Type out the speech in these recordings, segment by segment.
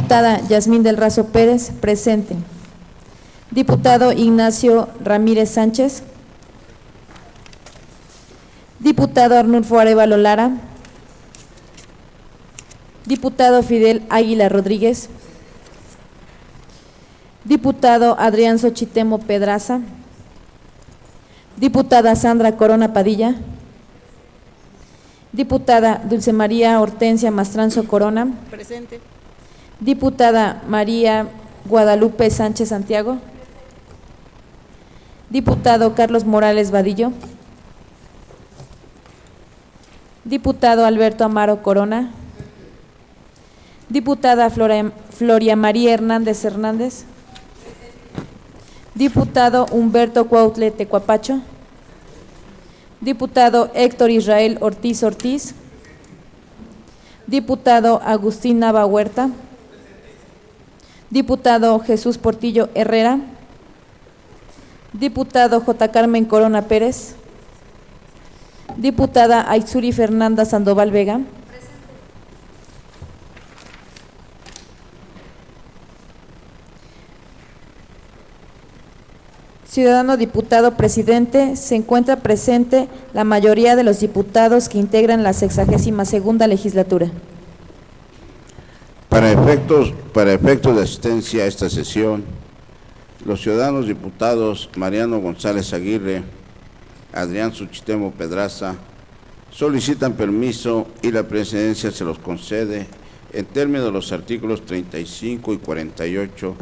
Diputada Yasmín del Razo Pérez, presente. Diputado Ignacio Ramírez Sánchez. Diputado Arnulfo Arévalo Lara. Diputado Fidel Águila Rodríguez. Diputado Adrián Xochitemo Pedraza. Diputada Sandra Corona Padilla. Diputada Dulce María Hortensia Mastranzo Corona. Presente. Diputada María Guadalupe Sánchez Santiago. Diputado Carlos Morales Vadillo. Diputado Alberto Amaro Corona. Diputada Floria María Hernández Hernández. Diputado Humberto Cuautle Tecuapacho. Diputado Héctor Israel Ortiz Ortiz. Diputado Agustín Nava Huerta. Diputado Jesús Portillo Herrera. Diputado J. Carmen Corona Pérez. Diputada Aizuri Fernanda Sandoval Vega. Ciudadano diputado presidente, se encuentra presente la mayoría de los diputados que integran la 62ª legislatura. Para efectos de asistencia a esta sesión, los ciudadanos diputados Mariano González Aguirre, Adrián Xochitemo Pedraza, solicitan permiso y la presidencia se los concede en términos de los artículos 35 y 48,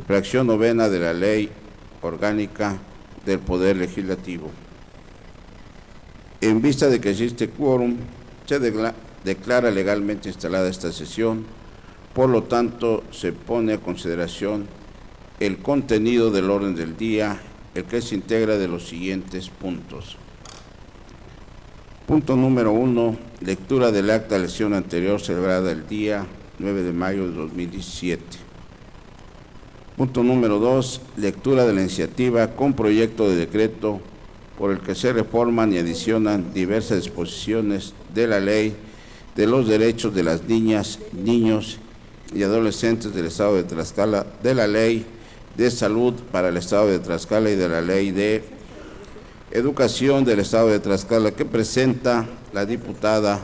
fracción novena de la Ley Orgánica del Poder Legislativo. En vista de que existe quórum, se declara legalmente instalada esta sesión, por lo tanto, se pone a consideración el contenido del orden del día, el que se integra de los siguientes puntos. Punto número 1, lectura del acta de la sesión anterior celebrada el día 9 de mayo de 2017. Punto número 2, lectura de la iniciativa con proyecto de decreto por el que se reforman y adicionan diversas disposiciones de la Ley de los Derechos de las Niñas, Niños y Adolescentes del Estado de Tlaxcala, de la Ley de Salud para el Estado de Tlaxcala y de la Ley de Educación del Estado de Tlaxcala, que presenta la diputada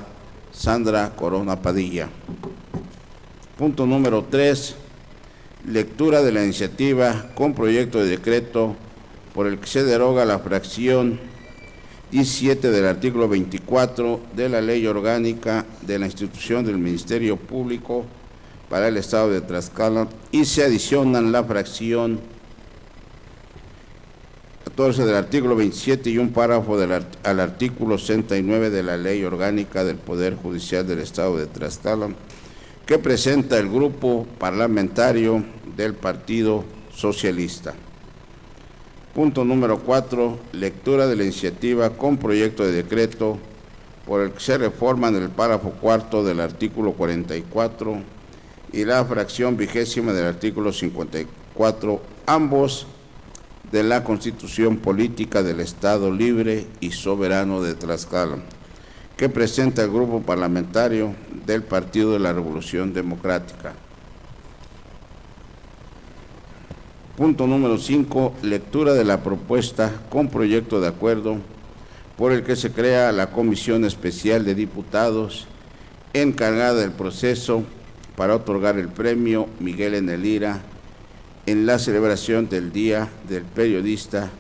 Sandra Corona Padilla. Punto número 3, lectura de la iniciativa con proyecto de decreto por el que se deroga la fracción 17 del artículo 24 de la Ley Orgánica de la institución del Ministerio Público para el Estado de Tlaxcala y se adicionan la fracción 14 del artículo 27 y un párrafo al artículo 69 de la Ley Orgánica del Poder Judicial del Estado de Tlaxcala, que presenta el Grupo Parlamentario del Partido Socialista. Punto número 4, lectura de la iniciativa con proyecto de decreto por el que se reforman el párrafo cuarto del artículo 44 y la fracción 20ª del artículo 54, ambos de la Constitución Política del Estado Libre y Soberano de Tlaxcala, que presenta el Grupo Parlamentario del Partido de la Revolución Democrática. Punto número 5, lectura de la propuesta con proyecto de acuerdo por el que se crea la Comisión Especial de Diputados encargada del proceso para otorgar el premio Miguel N. Lira en la celebración del Día del Periodista,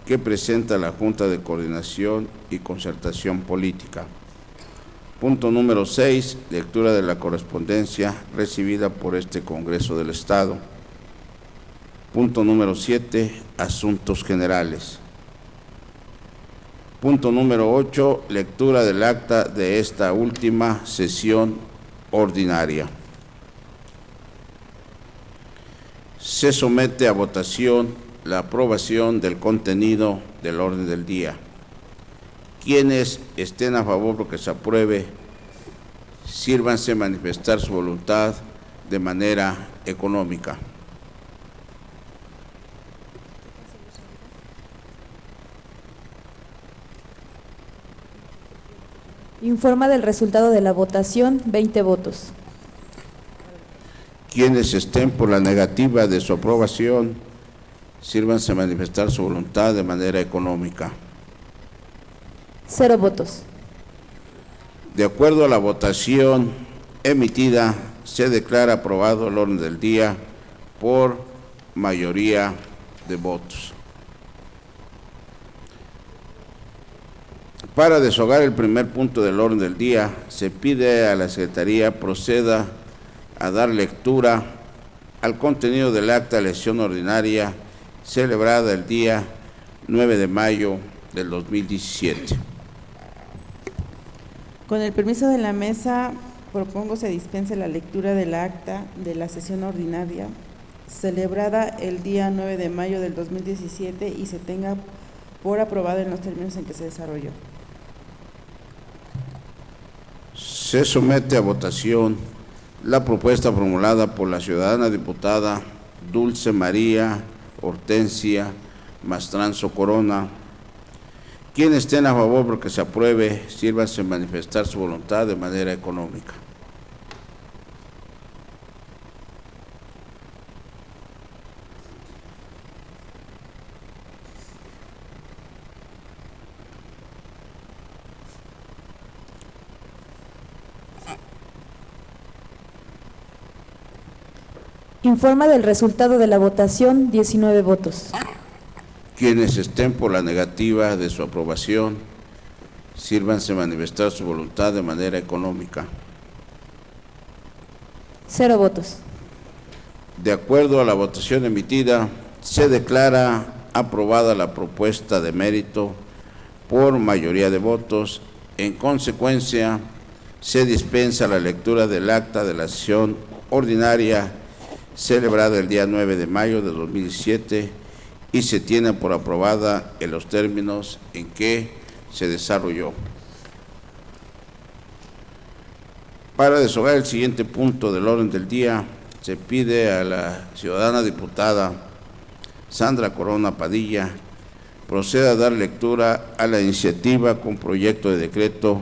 que presenta la Junta de Coordinación y Concertación Política. Punto número 6, lectura de la correspondencia recibida por este Congreso del Estado. Punto número 7, asuntos generales. Punto número 8, lectura del acta de esta última sesión ordinaria. Se somete a votación la aprobación del contenido del orden del día. Quienes estén a favor de que se apruebe, sírvanse manifestar su voluntad de manera económica. Informa del resultado de la votación, 20 votos. Quienes estén por la negativa de su aprobación, sírvanse a manifestar su voluntad de manera económica. 0 votos. De acuerdo a la votación emitida, se declara aprobado el orden del día por mayoría de votos. Para desahogar el primer punto del orden del día, se pide a la Secretaría proceda a dar lectura al contenido del acta de sesión ordinaria celebrada el día 9 de mayo del 2017. Con el permiso de la mesa, propongo se dispense la lectura del acta de la sesión ordinaria celebrada el día 9 de mayo del 2017 y se tenga por aprobada en los términos en que se desarrolló. Se somete a votación la propuesta formulada por la ciudadana diputada Dulce María Hortensia Mastranzo Corona. Quienes estén a favor porque se apruebe, sírvanse a manifestar su voluntad de manera económica. Informa del resultado de la votación, 19 votos. Quienes estén por la negativa de su aprobación, sírvanse a manifestar su voluntad de manera económica. 0 votos. De acuerdo a la votación emitida, se declara aprobada la propuesta de mérito por mayoría de votos. En consecuencia, se dispensa la lectura del acta de la sesión ordinaria celebrada el día 9 de mayo de 2017 y se tiene por aprobada en los términos en que se desarrolló. Para desahogar el siguiente punto del orden del día, se pide a la ciudadana diputada Sandra Corona Padilla proceda a dar lectura a la iniciativa con proyecto de decreto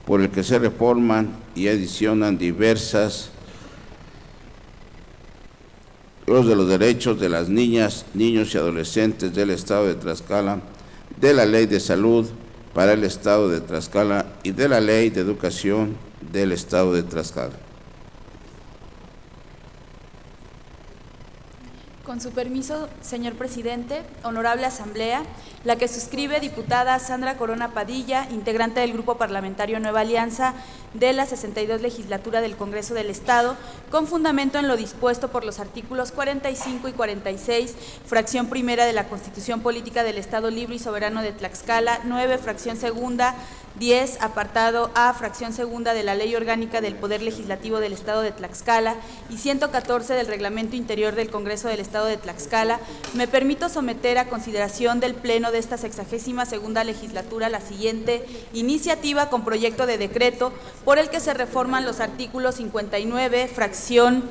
por el que se reforman y adicionan diversas de los derechos de las niñas, niños y adolescentes del Estado de Tlaxcala, de la Ley de Salud para el Estado de Tlaxcala y de la Ley de Educación del Estado de Tlaxcala. Con su permiso, señor presidente, honorable asamblea, la que suscribe diputada Sandra Corona Padilla, integrante del Grupo Parlamentario Nueva Alianza de la 62 Legislatura del Congreso del Estado, con fundamento en lo dispuesto por los artículos 45 y 46, fracción primera de la Constitución Política del Estado Libre y Soberano de Tlaxcala, 9, fracción segunda, 10, apartado A, fracción segunda de la Ley Orgánica del Poder Legislativo del Estado de Tlaxcala y 114 del Reglamento Interior del Congreso del Estado de Tlaxcala, me permito someter a consideración del Pleno de esta 62ª legislatura la siguiente iniciativa con proyecto de decreto por el que se reforman los artículos 59, fracción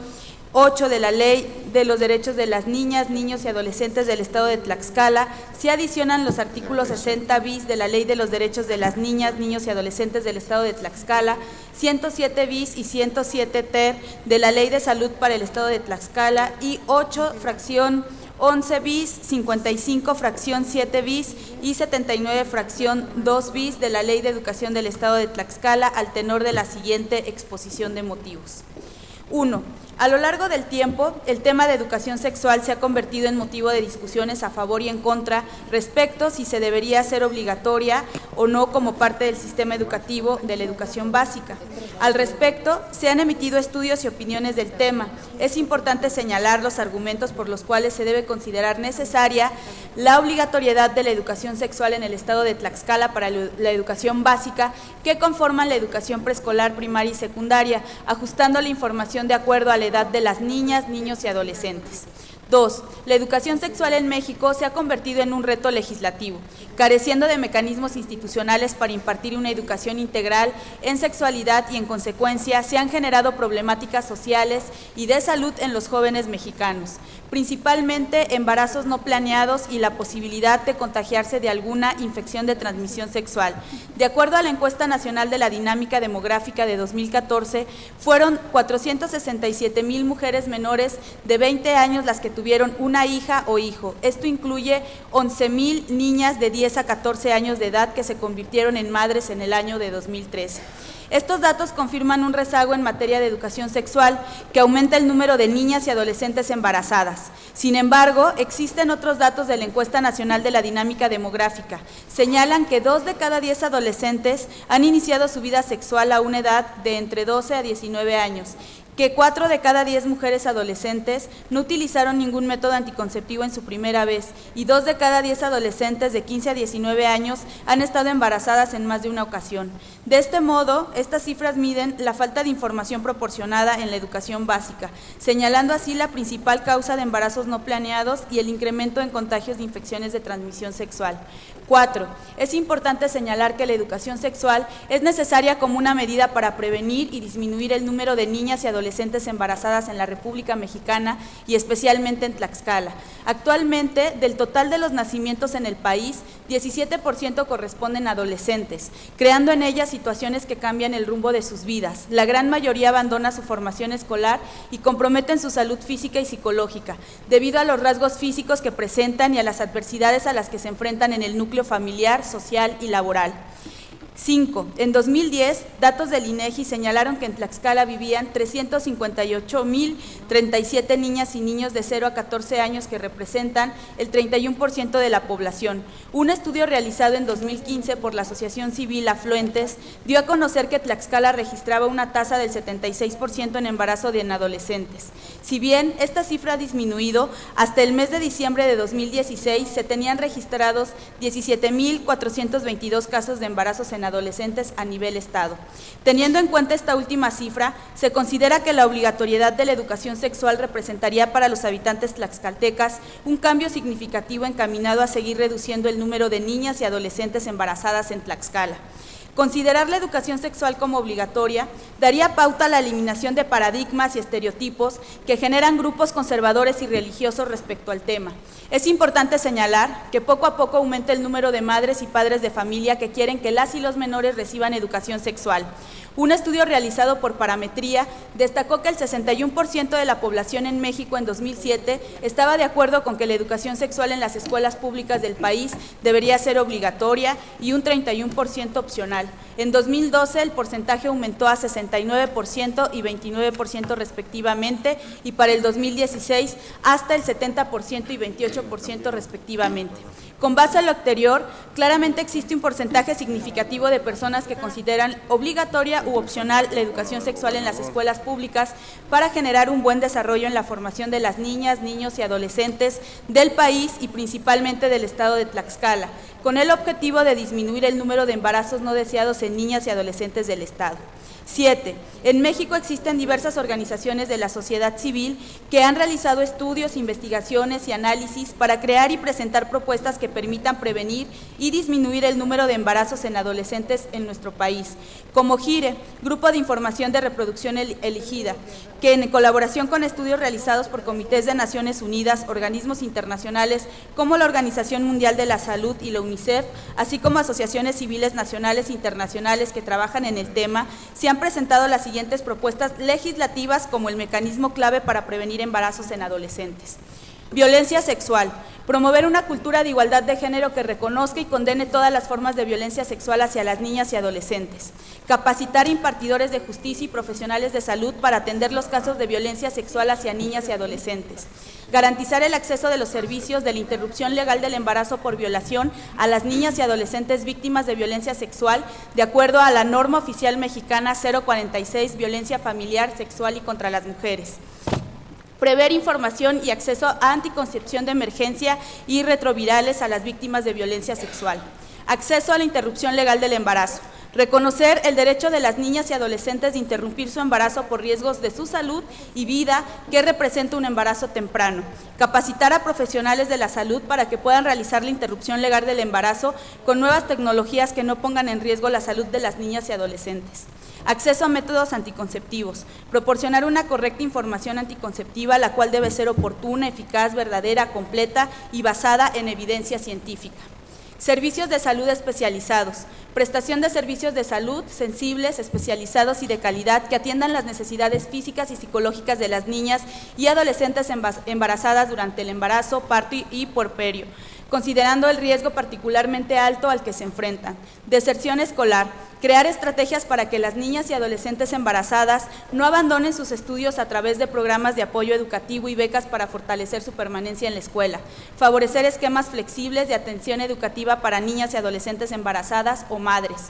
8 de la Ley de los Derechos de las Niñas, Niños y Adolescentes del Estado de Tlaxcala, se adicionan los artículos 60 bis de la Ley de los Derechos de las Niñas, Niños y Adolescentes del Estado de Tlaxcala, 107 bis y 107 ter de la Ley de Salud para el Estado de Tlaxcala y 8, fracción 11 bis, 55, fracción 7 bis y 79, fracción 2 bis de la Ley de Educación del Estado de Tlaxcala al tenor de la siguiente exposición de motivos. 1. A lo largo del tiempo, el tema de educación sexual se ha convertido en motivo de discusiones a favor y en contra respecto si se debería hacer obligatoria o no como parte del sistema educativo de la educación básica. Al respecto, se han emitido estudios y opiniones del tema. Es importante señalar los argumentos por los cuales se debe considerar necesaria la obligatoriedad de la educación sexual en el Estado de Tlaxcala para la educación básica que conforman la educación preescolar, primaria y secundaria, ajustando la información de acuerdo a la edad de las niñas, niños y adolescentes. 2. La educación sexual en México se ha convertido en un reto legislativo, careciendo de mecanismos institucionales para impartir una educación integral en sexualidad y, en consecuencia, se han generado problemáticas sociales y de salud en los jóvenes mexicanos, principalmente embarazos no planeados y la posibilidad de contagiarse de alguna infección de transmisión sexual. De acuerdo a la Encuesta Nacional de la Dinámica Demográfica de 2014, fueron 467,000 mujeres menores de 20 años las que tuvieron una hija o hijo. Esto incluye 11,000 niñas de 10 a 14 años de edad que se convirtieron en madres en el año de 2013. Estos datos confirman un rezago en materia de educación sexual que aumenta el número de niñas y adolescentes embarazadas. Sin embargo, existen otros datos de la Encuesta Nacional de la Dinámica Demográfica. Señalan que 2 de cada 10 adolescentes han iniciado su vida sexual a una edad de entre 12 a 19 años, que 4 de cada 10 mujeres adolescentes no utilizaron ningún método anticonceptivo en su primera vez y 2 de cada 10 adolescentes de 15 a 19 años han estado embarazadas en más de una ocasión. De este modo, estas cifras miden la falta de información proporcionada en la educación básica, señalando así la principal causa de embarazos no planeados y el incremento en contagios de infecciones de transmisión sexual. 4. Es importante señalar que la educación sexual es necesaria como una medida para prevenir y disminuir el número de niñas y adolescentes embarazadas en la República Mexicana y especialmente en Tlaxcala. Actualmente, del total de los nacimientos en el país, 17% corresponden a adolescentes, creando en ellas situaciones que cambian el rumbo de sus vidas. La gran mayoría abandona su formación escolar y comprometen su salud física y psicológica, debido a los rasgos físicos que presentan y a las adversidades a las que se enfrentan en el núcleo familiar, social y laboral. 5. En 2010, datos del INEGI señalaron que en Tlaxcala vivían 358,037 niñas y niños de 0 a 14 años que representan el 31% de la población. Un estudio realizado en 2015 por la Asociación Civil Afluentes dio a conocer que Tlaxcala registraba una tasa del 76% en embarazo de adolescentes. Si bien esta cifra ha disminuido, hasta el mes de diciembre de 2016 se tenían registrados 17,422 casos de embarazos en adolescentes a nivel estado. Teniendo en cuenta esta última cifra, se considera que la obligatoriedad de la educación sexual representaría para los habitantes tlaxcaltecas un cambio significativo encaminado a seguir reduciendo el número de niñas y adolescentes embarazadas en Tlaxcala. Considerar la educación sexual como obligatoria daría pauta a la eliminación de paradigmas y estereotipos que generan grupos conservadores y religiosos respecto al tema. Es importante señalar que poco a poco aumenta el número de madres y padres de familia que quieren que las y los menores reciban educación sexual. Un estudio realizado por Parametría destacó que el 61% de la población en México en 2007 estaba de acuerdo con que la educación sexual en las escuelas públicas del país debería ser obligatoria y un 31% opcional. En 2012 el porcentaje aumentó a 69% y 29% respectivamente y para el 2016 hasta el 70% y 28% respectivamente. Con base a lo anterior, claramente existe un porcentaje significativo de personas que consideran obligatoria u opcional la educación sexual en las escuelas públicas para generar un buen desarrollo en la formación de las niñas, niños y adolescentes del país y principalmente del estado de Tlaxcala, con el objetivo de disminuir el número de embarazos no deseados en niñas y adolescentes del estado. 7. En México existen diversas organizaciones de la sociedad civil que han realizado estudios, investigaciones y análisis para crear y presentar propuestas que permitan prevenir y disminuir el número de embarazos en adolescentes en nuestro país, como GIRE, Grupo de Información de Reproducción Elegida, que en colaboración con estudios realizados por comités de Naciones Unidas, organismos internacionales como la Organización Mundial de la Salud y la UNICEF, así como asociaciones civiles nacionales e internacionales que trabajan en el tema, se han presentado las siguientes propuestas legislativas como el mecanismo clave para prevenir embarazos en adolescentes. Violencia sexual. Promover una cultura de igualdad de género que reconozca y condene todas las formas de violencia sexual hacia las niñas y adolescentes. Capacitar impartidores de justicia y profesionales de salud para atender los casos de violencia sexual hacia niñas y adolescentes. Garantizar el acceso de los servicios de la interrupción legal del embarazo por violación a las niñas y adolescentes víctimas de violencia sexual de acuerdo a la norma oficial mexicana 046, violencia familiar, sexual y contra las mujeres. Prever información y acceso a anticoncepción de emergencia y retrovirales a las víctimas de violencia sexual. Acceso a la interrupción legal del embarazo. reconocer el derecho de las niñas y adolescentes de interrumpir su embarazo por riesgos de su salud y vida que representa un embarazo temprano, capacitar a profesionales de la salud para que puedan realizar la interrupción legal del embarazo con nuevas tecnologías que no pongan en riesgo la salud de las niñas y adolescentes. Acceso a métodos anticonceptivos, proporcionar una correcta información anticonceptiva, la cual debe ser oportuna, eficaz, verdadera, completa y basada en evidencia científica. Servicios de salud especializados, prestación de servicios de salud sensibles, especializados y de calidad que atiendan las necesidades físicas y psicológicas de las niñas y adolescentes embarazadas durante el embarazo, parto y puerperio, considerando el riesgo particularmente alto al que se enfrentan. Deserción escolar, crear estrategias para que las niñas y adolescentes embarazadas no abandonen sus estudios a través de programas de apoyo educativo y becas para fortalecer su permanencia en la escuela. Favorecer esquemas flexibles de atención educativa para niñas y adolescentes embarazadas o madres.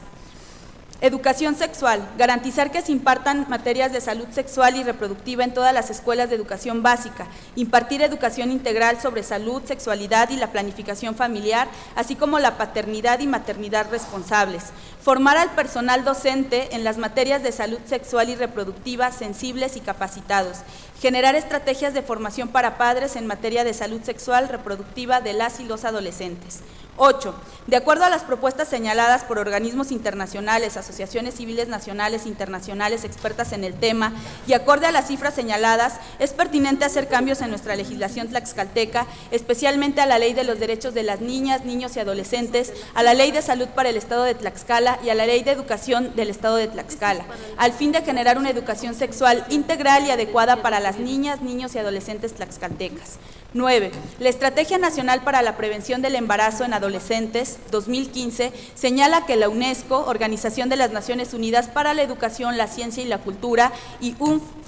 Educación sexual, garantizar que se impartan materias de salud sexual y reproductiva en todas las escuelas de educación básica, impartir educación integral sobre salud, sexualidad y la planificación familiar, así como la paternidad y maternidad responsables, formar al personal docente en las materias de salud sexual y reproductiva sensibles y capacitados, generar estrategias de formación para padres en materia de salud sexual reproductiva de las y los adolescentes. 8. De acuerdo a las propuestas señaladas por organismos internacionales, asociaciones civiles nacionales e internacionales expertas en el tema y acorde a las cifras señaladas, es pertinente hacer cambios en nuestra legislación tlaxcalteca, especialmente a la Ley de los Derechos de las Niñas, Niños y Adolescentes, a la Ley de Salud para el Estado de Tlaxcala y a la Ley de Educación del Estado de Tlaxcala, al fin de generar una educación sexual integral y adecuada para las niñas, niños y adolescentes tlaxcaltecas. 9. La Estrategia Nacional para la Prevención del Embarazo en Adolescentes, 2015, señala que la UNESCO, Organización de las Naciones Unidas para la Educación, la Ciencia y la Cultura, y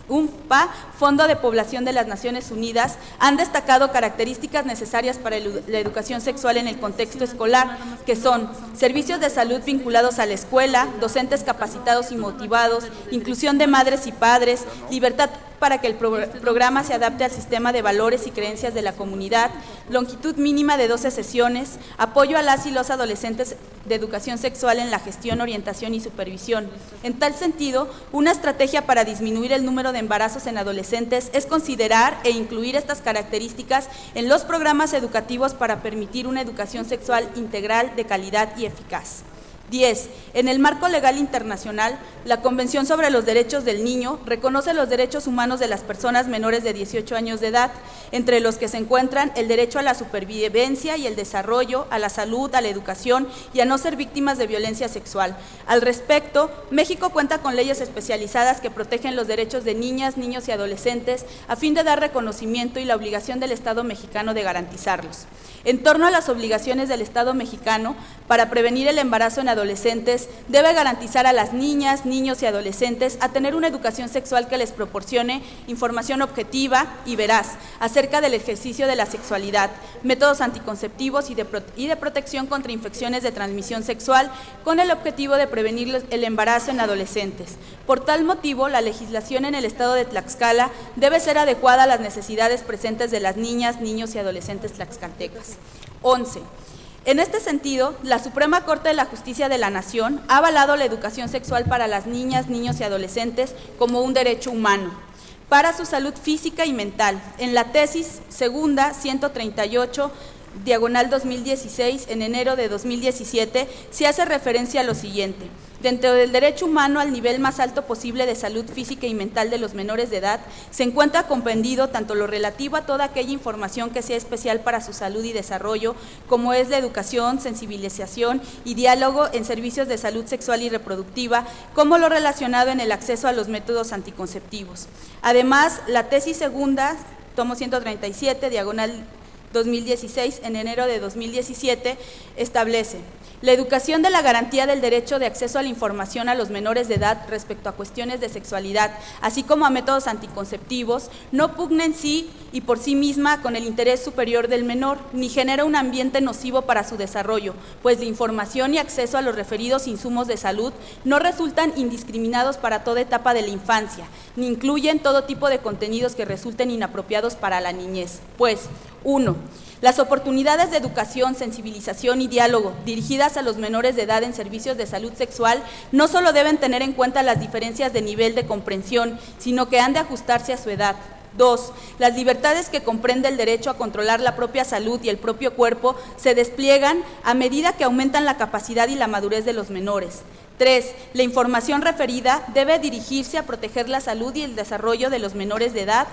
UNFPA, Fondo de Población de las Naciones Unidas, han destacado características necesarias para la educación sexual en el contexto escolar, que son servicios de salud vinculados a la escuela, docentes capacitados y motivados, inclusión de madres y padres, libertad para que el programa se adapte al sistema de valores y creencias de la comunidad, longitud mínima de 12 sesiones, apoyo a las y los adolescentes de educación sexual en la gestión, orientación y supervisión. En tal sentido, una estrategia para disminuir el número de embarazos en adolescentes es considerar e incluir estas características en los programas educativos para permitir una educación sexual integral, de calidad y eficaz. 10. En el marco legal internacional, la Convención sobre los Derechos del Niño reconoce los derechos humanos de las personas menores de 18 años de edad, entre los que se encuentran el derecho a la supervivencia y el desarrollo, a la salud, a la educación y a no ser víctimas de violencia sexual. Al respecto, México cuenta con leyes especializadas que protegen los derechos de niñas, niños y adolescentes a fin de dar reconocimiento y la obligación del Estado mexicano de garantizarlos. En torno a las obligaciones del Estado mexicano para prevenir el embarazo en adolescentes, debe garantizar a las niñas, niños y adolescentes a tener una educación sexual que les proporcione información objetiva y veraz acerca del ejercicio de la sexualidad, métodos anticonceptivos y de protección contra infecciones de transmisión sexual, con el objetivo de prevenir el embarazo en adolescentes. Por tal motivo, la legislación en el Estado de Tlaxcala debe ser adecuada a las necesidades presentes de las niñas, niños y adolescentes tlaxcaltecas. 11. En este sentido, la Suprema Corte de la Justicia de la Nación ha avalado la educación sexual para las niñas, niños y adolescentes como un derecho humano para su salud física y mental. En la tesis segunda 138, diagonal 2016, en enero de 2017, se hace referencia a lo siguiente: dentro del derecho humano al nivel más alto posible de salud física y mental de los menores de edad, se encuentra comprendido tanto lo relativo a toda aquella información que sea especial para su salud y desarrollo, como es la educación, sensibilización y diálogo en servicios de salud sexual y reproductiva, como lo relacionado en el acceso a los métodos anticonceptivos. Además, la tesis segunda, tomo 137, diagonal 2016, en enero de 2017, establece: la educación de la garantía del derecho de acceso a la información a los menores de edad respecto a cuestiones de sexualidad, así como a métodos anticonceptivos, no pugna en sí y por sí misma con el interés superior del menor, ni genera un ambiente nocivo para su desarrollo, pues la información y acceso a los referidos insumos de salud no resultan indiscriminados para toda etapa de la infancia, ni incluyen todo tipo de contenidos que resulten inapropiados para la niñez. Pues, 1. Las oportunidades de educación, sensibilización y diálogo dirigidas a los menores de edad en servicios de salud sexual no solo deben tener en cuenta las diferencias de nivel de comprensión, sino que han de ajustarse a su edad. 2. Las libertades que comprende el derecho a controlar la propia salud y el propio cuerpo se despliegan a medida que aumentan la capacidad y la madurez de los menores. 3. La información referida debe dirigirse a proteger la salud y el desarrollo de los menores de edad,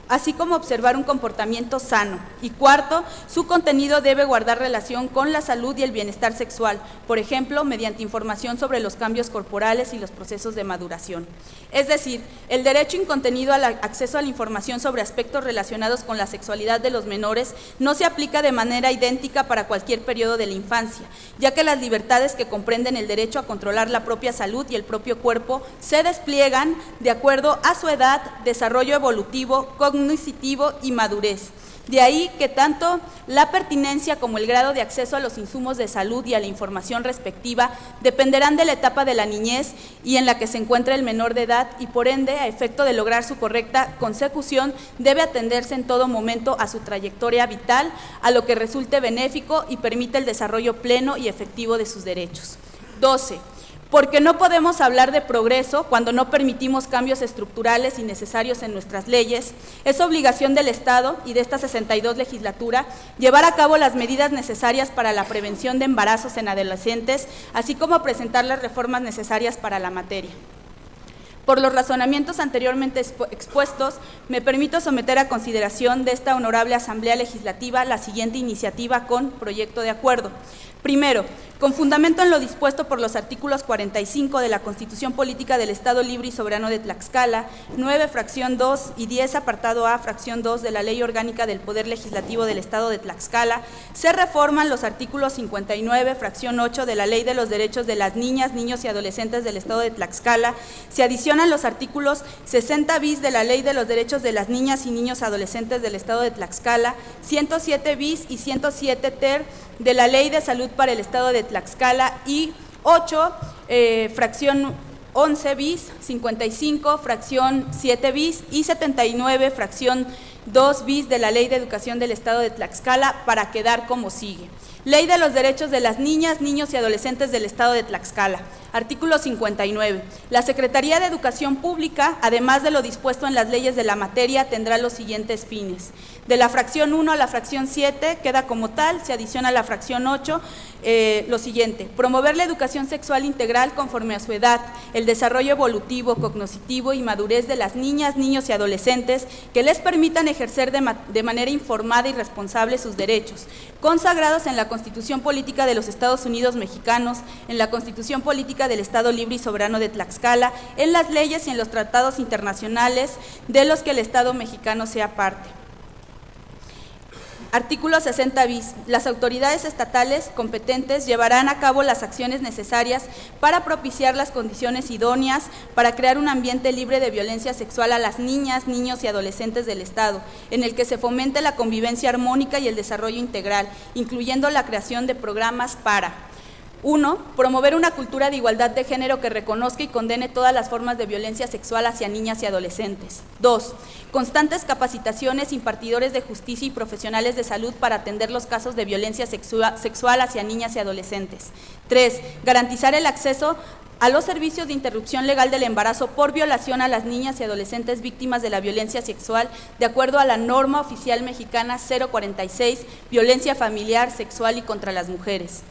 así como observar un comportamiento sano. Y 4, su contenido debe guardar relación con la salud y el bienestar sexual, por ejemplo, mediante información sobre los cambios corporales y los procesos de maduración. Es decir, el derecho incontenido al acceso a la información sobre aspectos relacionados con la sexualidad de los menores no se aplica de manera idéntica para cualquier periodo de la infancia, ya que las libertades que comprenden el derecho a controlar la propia salud y el propio cuerpo se despliegan de acuerdo a su edad, desarrollo evolutivo, cognitivo y madurez. De ahí que tanto la pertinencia como el grado de acceso a los insumos de salud y a la información respectiva dependerán de la etapa de la niñez y en la que se encuentra el menor de edad y por ende, a efecto de lograr su correcta consecución, debe atenderse en todo momento a su trayectoria vital, a lo que resulte benéfico y permite el desarrollo pleno y efectivo de sus derechos. 12. Porque no podemos hablar de progreso cuando no permitimos cambios estructurales y necesarios en nuestras leyes. Es obligación del Estado y de esta 62 legislatura llevar a cabo las medidas necesarias para la prevención de embarazos en adolescentes, así como presentar las reformas necesarias para la materia. Por los razonamientos anteriormente expuestos, me permito someter a consideración de esta honorable Asamblea Legislativa la siguiente iniciativa con proyecto de acuerdo. Primero, con fundamento en lo dispuesto por los artículos 45 de la Constitución Política del Estado Libre y Soberano de Tlaxcala, 9, fracción 2 y 10, apartado A, fracción 2 de la Ley Orgánica del Poder Legislativo del Estado de Tlaxcala, se reforman los artículos 59, fracción 8 de la Ley de los Derechos de las Niñas, Niños y Adolescentes del Estado de Tlaxcala, se adicionan los artículos 60 bis de la Ley de los Derechos de las Niñas y Niños Adolescentes del Estado de Tlaxcala, 107 bis y 107 ter de la Ley de Salud para el Estado de Tlaxcala y 8, fracción 11 bis, 55, fracción 7 bis y 79, fracción 2 bis de la Ley de Educación del Estado de Tlaxcala para quedar como sigue. Ley de los Derechos de las Niñas, Niños y Adolescentes del Estado de Tlaxcala. Artículo 59. La Secretaría de Educación Pública, además de lo dispuesto en las leyes de la materia, tendrá los siguientes fines. De la fracción 1 a la fracción 7 queda como tal, se adiciona a la fracción 8 lo siguiente: promover la educación sexual integral conforme a su edad, el desarrollo evolutivo, cognitivo y madurez de las niñas, niños y adolescentes que les permitan ejercer de manera informada y responsable sus derechos, consagrados en la Constitución Política de los Estados Unidos Mexicanos, en la Constitución Política del Estado Libre y Soberano de Tlaxcala, en las leyes y en los tratados internacionales de los que el Estado mexicano sea parte. Artículo 60 bis. Las autoridades estatales competentes llevarán a cabo las acciones necesarias para propiciar las condiciones idóneas para crear un ambiente libre de violencia sexual a las niñas, niños y adolescentes del Estado, en el que se fomente la convivencia armónica y el desarrollo integral, incluyendo la creación de programas para: 1. Promover una cultura de igualdad de género que reconozca y condene todas las formas de violencia sexual hacia niñas y adolescentes. 2. Constantes capacitaciones, impartidores de justicia y profesionales de salud para atender los casos de violencia sexual hacia niñas y adolescentes. 3. Garantizar el acceso a los servicios de interrupción legal del embarazo por violación a las niñas y adolescentes víctimas de la violencia sexual, de acuerdo a la norma oficial mexicana 046, violencia familiar, sexual y contra las mujeres.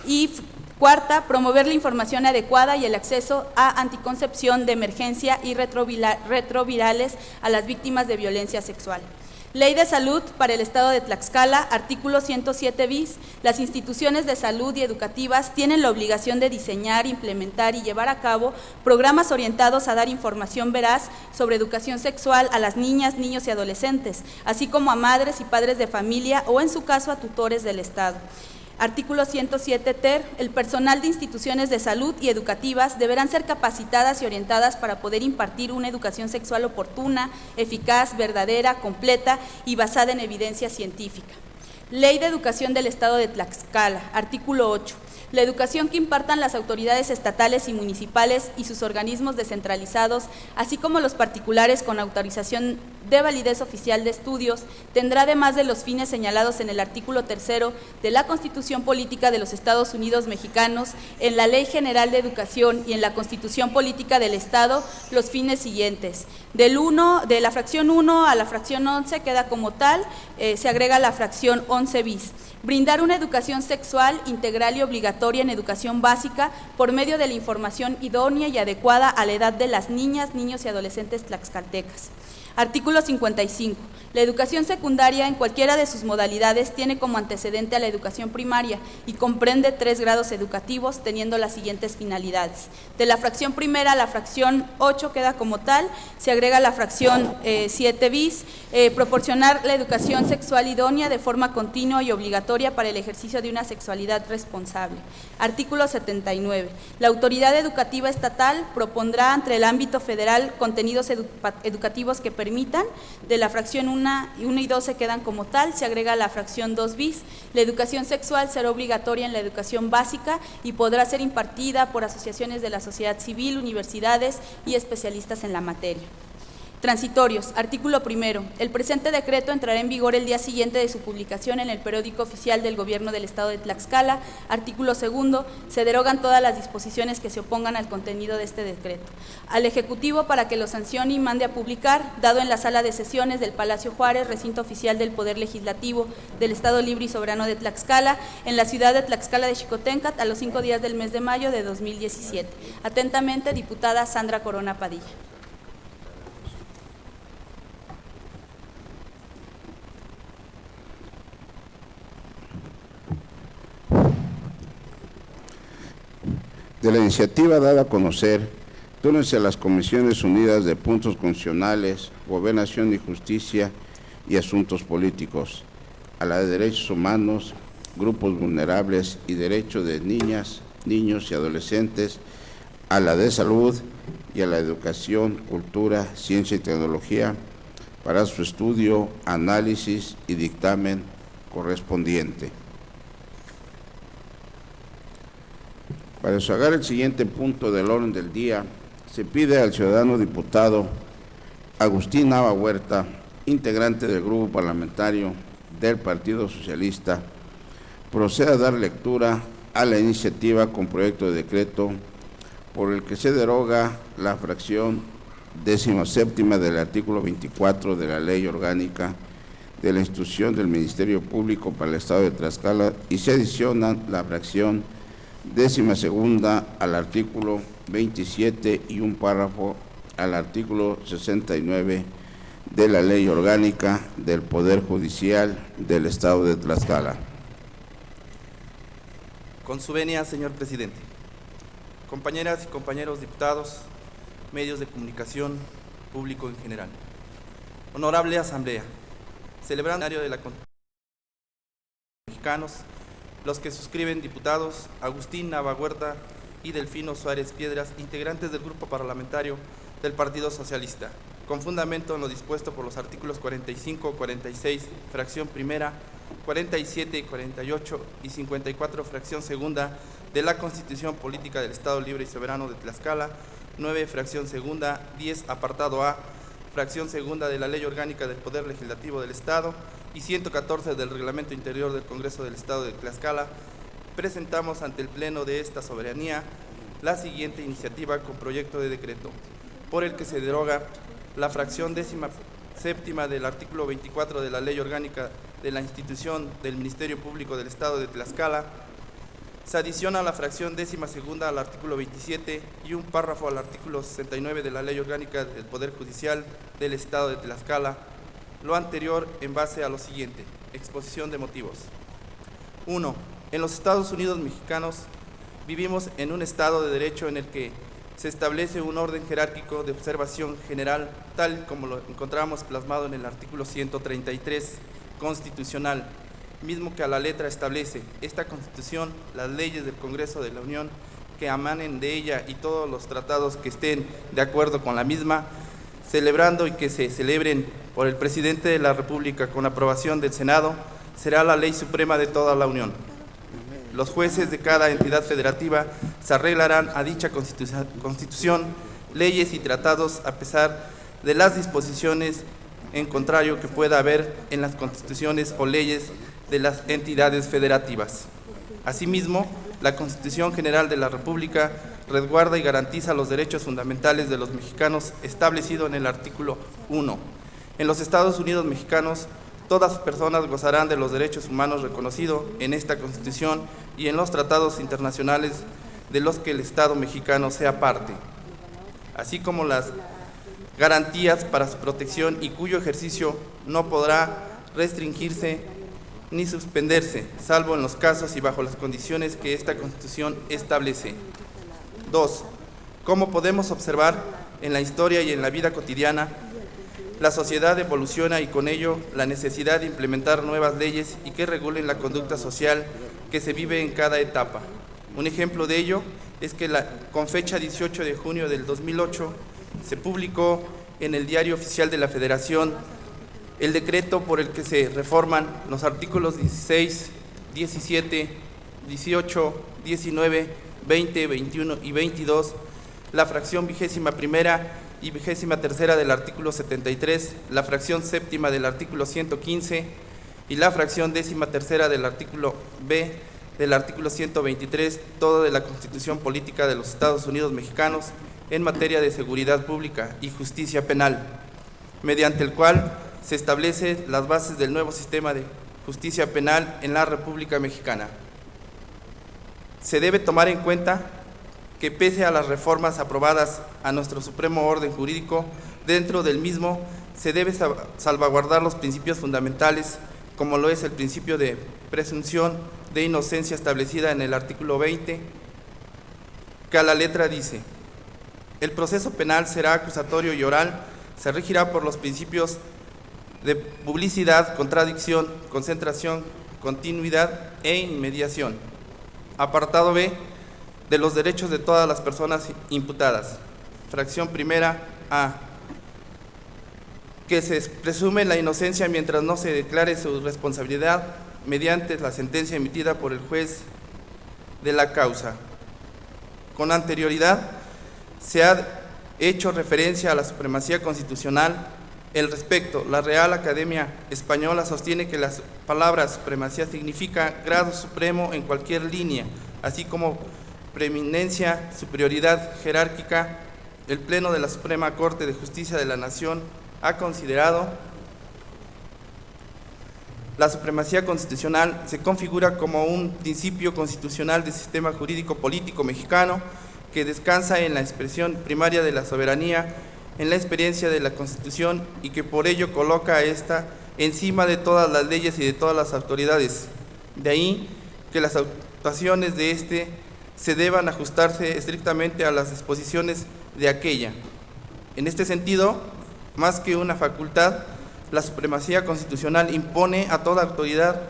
Y 4, promover la información adecuada y el acceso a anticoncepción de emergencia y retrovirales a las víctimas de violencia sexual. Ley de Salud para el Estado de Tlaxcala, artículo 107 bis. Las instituciones de salud y educativas tienen la obligación de diseñar, implementar y llevar a cabo programas orientados a dar información veraz sobre educación sexual a las niñas, niños y adolescentes, así como a madres y padres de familia o, en su caso, a tutores del Estado. Artículo 107 ter. El personal de instituciones de salud y educativas deberán ser capacitadas y orientadas para poder impartir una educación sexual oportuna, eficaz, verdadera, completa y basada en evidencia científica. Ley de Educación del Estado de Tlaxcala. Artículo 8. La educación que impartan las autoridades estatales y municipales y sus organismos descentralizados, así como los particulares con autorización de validez oficial de estudios, tendrá además de los fines señalados en el artículo 3 de la Constitución Política de los Estados Unidos Mexicanos, en la Ley General de Educación y en la Constitución Política del Estado, los fines siguientes. De la fracción 1 a la fracción 11 queda como tal, se agrega la fracción 11 bis. Brindar una educación sexual integral y obligatoria en educación básica por medio de la información idónea y adecuada a la edad de las niñas, niños y adolescentes tlaxcaltecas. Artículo 55. La educación secundaria en cualquiera de sus modalidades tiene como antecedente a la educación primaria y comprende 3 grados educativos teniendo las siguientes finalidades. De la fracción primera a la fracción 8 queda como tal, se agrega la fracción 7 bis, proporcionar la educación sexual idónea de forma continua y obligatoria para el ejercicio de una sexualidad responsable. Artículo 79. La autoridad educativa estatal propondrá ante el ámbito federal contenidos educativos que permitan. De la fracción 1 y 2 se quedan como tal, se agrega la fracción 2 bis. La educación sexual será obligatoria en la educación básica y podrá ser impartida por asociaciones de la sociedad civil, universidades y especialistas en la materia. Transitorios. Artículo 1. El presente decreto entrará en vigor el día siguiente de su publicación en el periódico oficial del Gobierno del Estado de Tlaxcala. Artículo 2. Se derogan todas las disposiciones que se opongan al contenido de este decreto. Al Ejecutivo para que lo sancione y mande a publicar, dado en la sala de sesiones del Palacio Juárez, recinto oficial del Poder Legislativo del Estado Libre y Soberano de Tlaxcala, en la ciudad de Tlaxcala de Xicoténcat, a los 5 días del mes de mayo de 2017. Atentamente, diputada Sandra Corona Padilla. De la iniciativa dada a conocer, túnense a las Comisiones Unidas de Puntos Constitucionales, Gobernación y Justicia y Asuntos Políticos, a la de Derechos Humanos, Grupos Vulnerables y Derechos de Niñas, Niños y Adolescentes, a la de Salud y a la de Educación, Cultura, Ciencia y Tecnología, para su estudio, análisis y dictamen correspondiente. Para desahogar el siguiente punto del orden del día, se pide al ciudadano diputado Agustín Nava Huerta, integrante del Grupo Parlamentario del Partido Socialista, proceda a dar lectura a la iniciativa con proyecto de decreto por el que se deroga la fracción 17ª del artículo 24 de la Ley Orgánica de la Institución del Ministerio Público para el Estado de Tlaxcala y se adiciona la fracción 12ª al artículo 27 y un párrafo al artículo 69 de la Ley Orgánica del Poder Judicial del Estado de Tlaxcala. Con su venia, señor presidente, compañeras y compañeros diputados, medios de comunicación, público en general. Honorable Asamblea, celebrando el aniversario de la Constitución mexicanos, los que suscriben diputados Agustín Nava Huerta y Delfino Suárez Piedras, integrantes del Grupo Parlamentario del Partido Socialista, con fundamento en lo dispuesto por los artículos 45, 46, fracción primera, 47, 48 y 54, fracción segunda de la Constitución Política del Estado Libre y Soberano de Tlaxcala, 9, fracción segunda, 10, apartado A, fracción segunda de la Ley Orgánica del Poder Legislativo del Estado y 114 del Reglamento Interior del Congreso del Estado de Tlaxcala, presentamos ante el Pleno de esta soberanía la siguiente iniciativa con proyecto de decreto, por el que se deroga la fracción 17ª del artículo 24 de la Ley Orgánica de la Institución del Ministerio Público del Estado de Tlaxcala, se adiciona la fracción 12ª al artículo 27 y un párrafo al artículo 69 de la Ley Orgánica del Poder Judicial del Estado de Tlaxcala, lo anterior en base a lo siguiente. Exposición de motivos. 1. En los Estados Unidos mexicanos vivimos en un Estado de Derecho en el que se establece un orden jerárquico de observación general, tal como lo encontramos plasmado en el artículo 133 constitucional, mismo que a la letra establece esta Constitución, las leyes del Congreso de la Unión que emanen de ella y todos los tratados que estén de acuerdo con la misma, celebrando y que se celebren por el Presidente de la República con aprobación del Senado, será la ley suprema de toda la Unión. Los jueces de cada entidad federativa se arreglarán a dicha Constitución, leyes y tratados a pesar de las disposiciones en contrario que pueda haber en las constituciones o leyes de las entidades federativas. Asimismo, la Constitución General de la República resguarda y garantiza los derechos fundamentales de los mexicanos establecido en el artículo 1. En los Estados Unidos mexicanos, todas personas gozarán de los derechos humanos reconocidos en esta Constitución y en los tratados internacionales de los que el Estado mexicano sea parte, así como las garantías para su protección y cuyo ejercicio no podrá restringirse ni suspenderse, salvo en los casos y bajo las condiciones que esta Constitución establece. 2. Como podemos observar en la historia y en la vida cotidiana, la sociedad evoluciona y con ello la necesidad de implementar nuevas leyes y que regulen la conducta social que se vive en cada etapa. Un ejemplo de ello es que con fecha 18 de junio del 2008 se publicó en el Diario Oficial de la Federación el decreto por el que se reforman los artículos 16, 17, 18, 19, 20, 21 y 22, la fracción 21ª y 23ª del artículo 73, la fracción 7ª del artículo 115 y la fracción 13ª del artículo B del artículo 123, todo de la Constitución Política de los Estados Unidos Mexicanos en materia de seguridad pública y justicia penal, mediante el cual se establecen las bases del nuevo sistema de justicia penal en la República Mexicana. Se debe tomar en cuenta que pese a las reformas aprobadas a nuestro supremo orden jurídico, dentro del mismo se debe salvaguardar los principios fundamentales, como lo es el principio de presunción de inocencia establecida en el artículo 20, que a la letra dice: el proceso penal será acusatorio y oral, se regirá por los principios de publicidad, contradicción, concentración, continuidad e inmediación. Apartado B, de los derechos de todas las personas imputadas. Fracción primera A, que se presume la inocencia mientras no se declare su responsabilidad mediante la sentencia emitida por el juez de la causa. Con anterioridad se ha hecho referencia a la supremacía constitucional. Al respecto, la Real Academia Española sostiene que la palabra supremacía significa grado supremo en cualquier línea, así como preeminencia, superioridad jerárquica. El Pleno de la Suprema Corte de Justicia de la Nación ha considerado la supremacía constitucional se configura como un principio constitucional del sistema jurídico político mexicano que descansa en la expresión primaria de la soberanía, en la experiencia de la Constitución y que por ello coloca a esta encima de todas las leyes y de todas las autoridades. De ahí que las actuaciones de este se deban ajustarse estrictamente a las disposiciones de aquella. En este sentido, más que una facultad, la supremacía constitucional impone a toda autoridad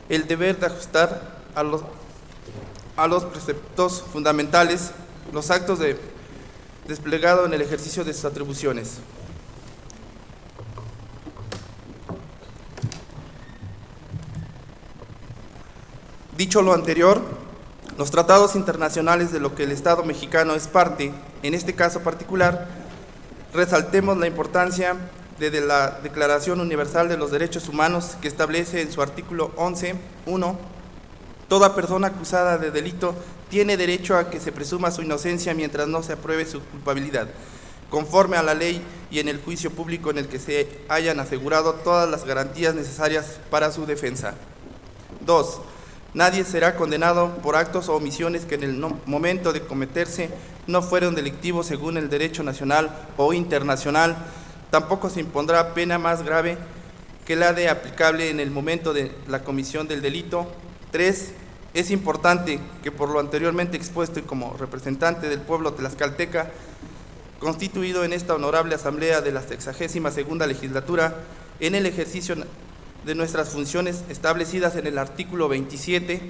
el deber de ajustar a los preceptos fundamentales los actos desplegados en el ejercicio de sus atribuciones. Dicho lo anterior, los tratados internacionales de los que el Estado mexicano es parte, en este caso particular, resaltemos la importancia de la Declaración Universal de los Derechos Humanos, que establece en su artículo 11.1: toda persona acusada de delito tiene derecho a que se presuma su inocencia mientras no se apruebe su culpabilidad, conforme a la ley y en el juicio público en el que se hayan asegurado todas las garantías necesarias para su defensa. 2. Nadie será condenado por actos o omisiones que en el momento de cometerse no fueron delictivos según el derecho nacional o internacional. Tampoco se impondrá pena más grave que la de aplicable en el momento de la comisión del delito. 3. Es importante que por lo anteriormente expuesto y como representante del pueblo tlaxcalteca, constituido en esta honorable asamblea de la 62ª legislatura, en el ejercicio de nuestras funciones establecidas en el artículo 27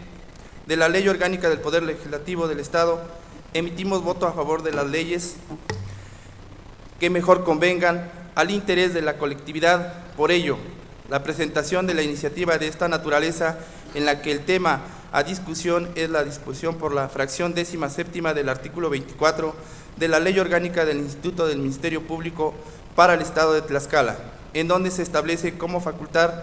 de la Ley Orgánica del Poder Legislativo del Estado, emitimos voto a favor de las leyes que mejor convengan al interés de la colectividad. Por ello, la presentación de la iniciativa de esta naturaleza, en la que el tema a discusión es la disposición por la fracción 17ª del artículo 24 de la Ley Orgánica del Instituto del Ministerio Público para el Estado de Tlaxcala, en donde se establece como facultad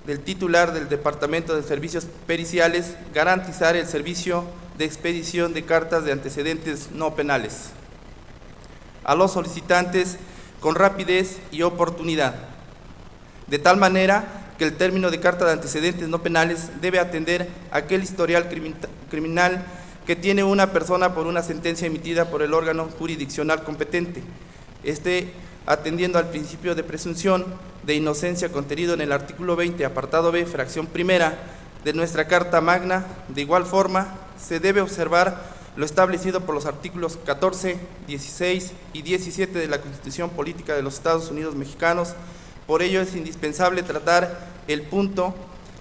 del titular del Departamento de Servicios Periciales garantizar el servicio de expedición de cartas de antecedentes no penales a los solicitantes con rapidez y oportunidad, de tal manera que el término de carta de antecedentes no penales debe atender aquel historial criminal que tiene una persona por una sentencia emitida por el órgano jurisdiccional competente, atendiendo al principio de presunción de inocencia contenido en el artículo 20, apartado B, fracción primera de nuestra Carta Magna. De igual forma, se debe observar lo establecido por los artículos 14, 16 y 17 de la Constitución Política de los Estados Unidos Mexicanos. Por ello es indispensable tratar el punto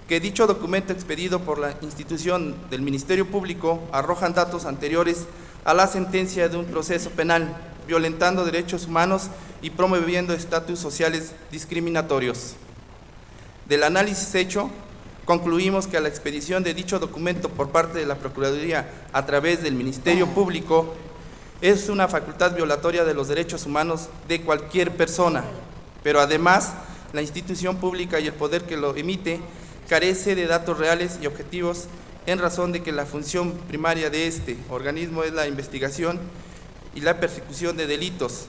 que dicho documento expedido por la institución del Ministerio Público arrojan datos anteriores a la sentencia de un proceso penal, violentando derechos humanos y promoviendo estatus sociales discriminatorios. Del análisis hecho, concluimos que a la expedición de dicho documento por parte de la Procuraduría a través del Ministerio Público es una facultad violatoria de los derechos humanos de cualquier persona, pero además la institución pública y el poder que lo emite carece de datos reales y objetivos, en razón de que la función primaria de este organismo es la investigación y la persecución de delitos,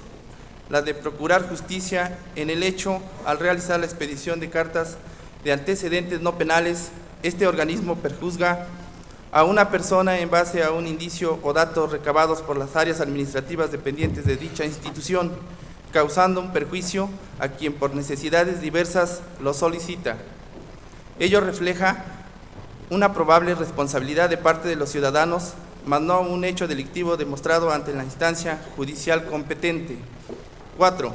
la de procurar justicia en el hecho. Al realizar la expedición de cartas de antecedentes no penales, este organismo perjuzga a una persona en base a un indicio o datos recabados por las áreas administrativas dependientes de dicha institución, causando un perjuicio a quien por necesidades diversas lo solicita. Ello refleja una probable responsabilidad de parte de los ciudadanos, mas no un hecho delictivo demostrado ante la instancia judicial competente. 4.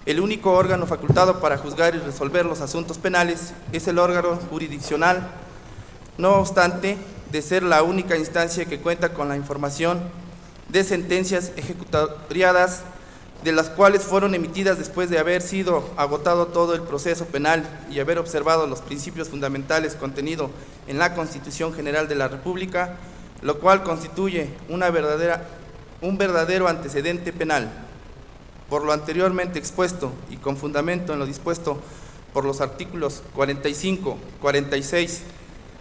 El único órgano facultado para juzgar y resolver los asuntos penales es el órgano jurisdiccional, no obstante de ser la única instancia que cuenta con la información de sentencias ejecutoriadas, de las cuales fueron emitidas después de haber sido agotado todo el proceso penal y haber observado los principios fundamentales contenidos en la Constitución General de la República, lo cual constituye un verdadero antecedente penal. Por lo anteriormente expuesto y con fundamento en lo dispuesto por los artículos 45, 46,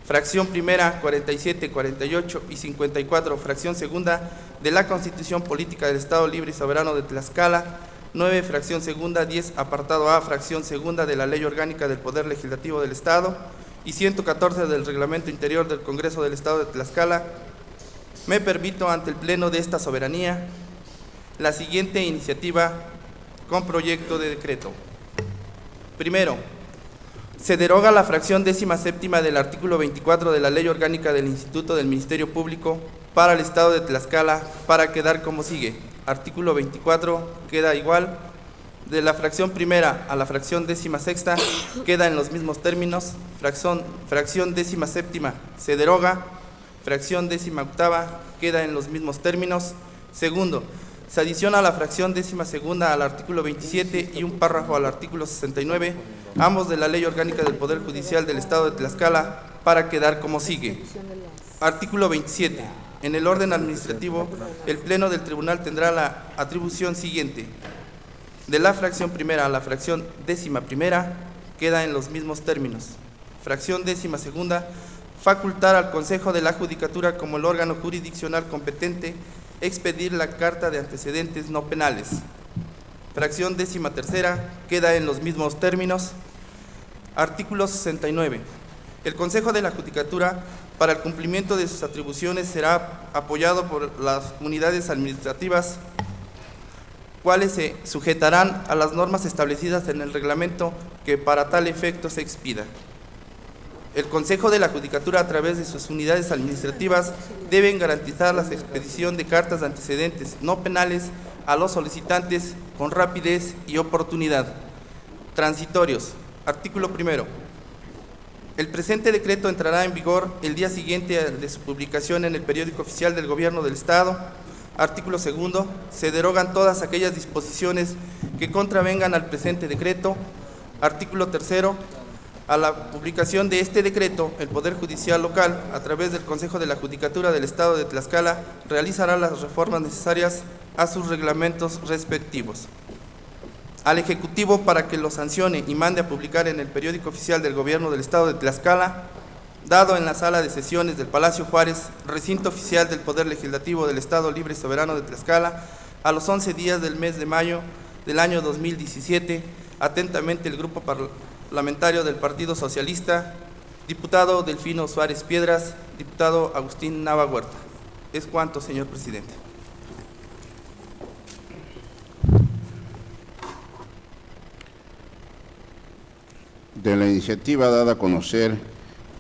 fracción primera, 47, 48 y 54, fracción segunda de la Constitución Política del Estado Libre y Soberano de Tlaxcala, 9, fracción segunda, 10, apartado A, fracción segunda de la Ley Orgánica del Poder Legislativo del Estado y 114 del Reglamento Interior del Congreso del Estado de Tlaxcala, me permito ante el Pleno de esta soberanía la siguiente iniciativa con proyecto de decreto. Primero, se deroga la fracción 17ª del artículo 24 de la Ley Orgánica del Instituto del Ministerio Público para el Estado de Tlaxcala para quedar como sigue. Artículo 24 queda igual. De la fracción primera a la fracción 16ª queda en los mismos términos. Fracción 17ª se deroga. Fracción 18ª queda en los mismos términos. Segundo, se adiciona la fracción 12ª al artículo 27 y un párrafo al artículo 69, ambos de la Ley Orgánica del Poder Judicial del Estado de Tlaxcala, para quedar como sigue. Artículo 27. En el orden administrativo, el Pleno del Tribunal tendrá la atribución siguiente. De la fracción primera a la fracción 11ª queda en los mismos términos. Fracción 12ª, facultar al Consejo de la Judicatura como el órgano jurisdiccional competente expedir la carta de antecedentes no penales. Fracción 13ª queda en los mismos términos. Artículo 69. El Consejo de la Judicatura, para el cumplimiento de sus atribuciones, será apoyado por las unidades administrativas, cuales se sujetarán a las normas establecidas en el reglamento que para tal efecto se expida. El Consejo de la Judicatura, a través de sus unidades administrativas, deben garantizar la expedición de cartas de antecedentes no penales a los solicitantes con rapidez y oportunidad. Transitorios. Artículo primero. El presente decreto entrará en vigor el día siguiente de su publicación en el Periódico Oficial del Gobierno del Estado. Artículo segundo. Se derogan todas aquellas disposiciones que contravengan al presente decreto. Artículo tercero. A la publicación de este decreto, el Poder Judicial Local, a través del Consejo de la Judicatura del Estado de Tlaxcala, realizará las reformas necesarias a sus reglamentos respectivos. Al Ejecutivo para que lo sancione y mande a publicar en el Periódico Oficial del Gobierno del Estado de Tlaxcala, dado en la Sala de Sesiones del Palacio Juárez, recinto oficial del Poder Legislativo del Estado Libre y Soberano de Tlaxcala, a los 11 días del mes de mayo del año 2017, atentamente el Grupo Parlamentario del Partido Socialista, diputado Delfino Suárez Piedras, diputado Agustín Nava Huerta. Es cuanto, señor presidente. De la iniciativa dada a conocer,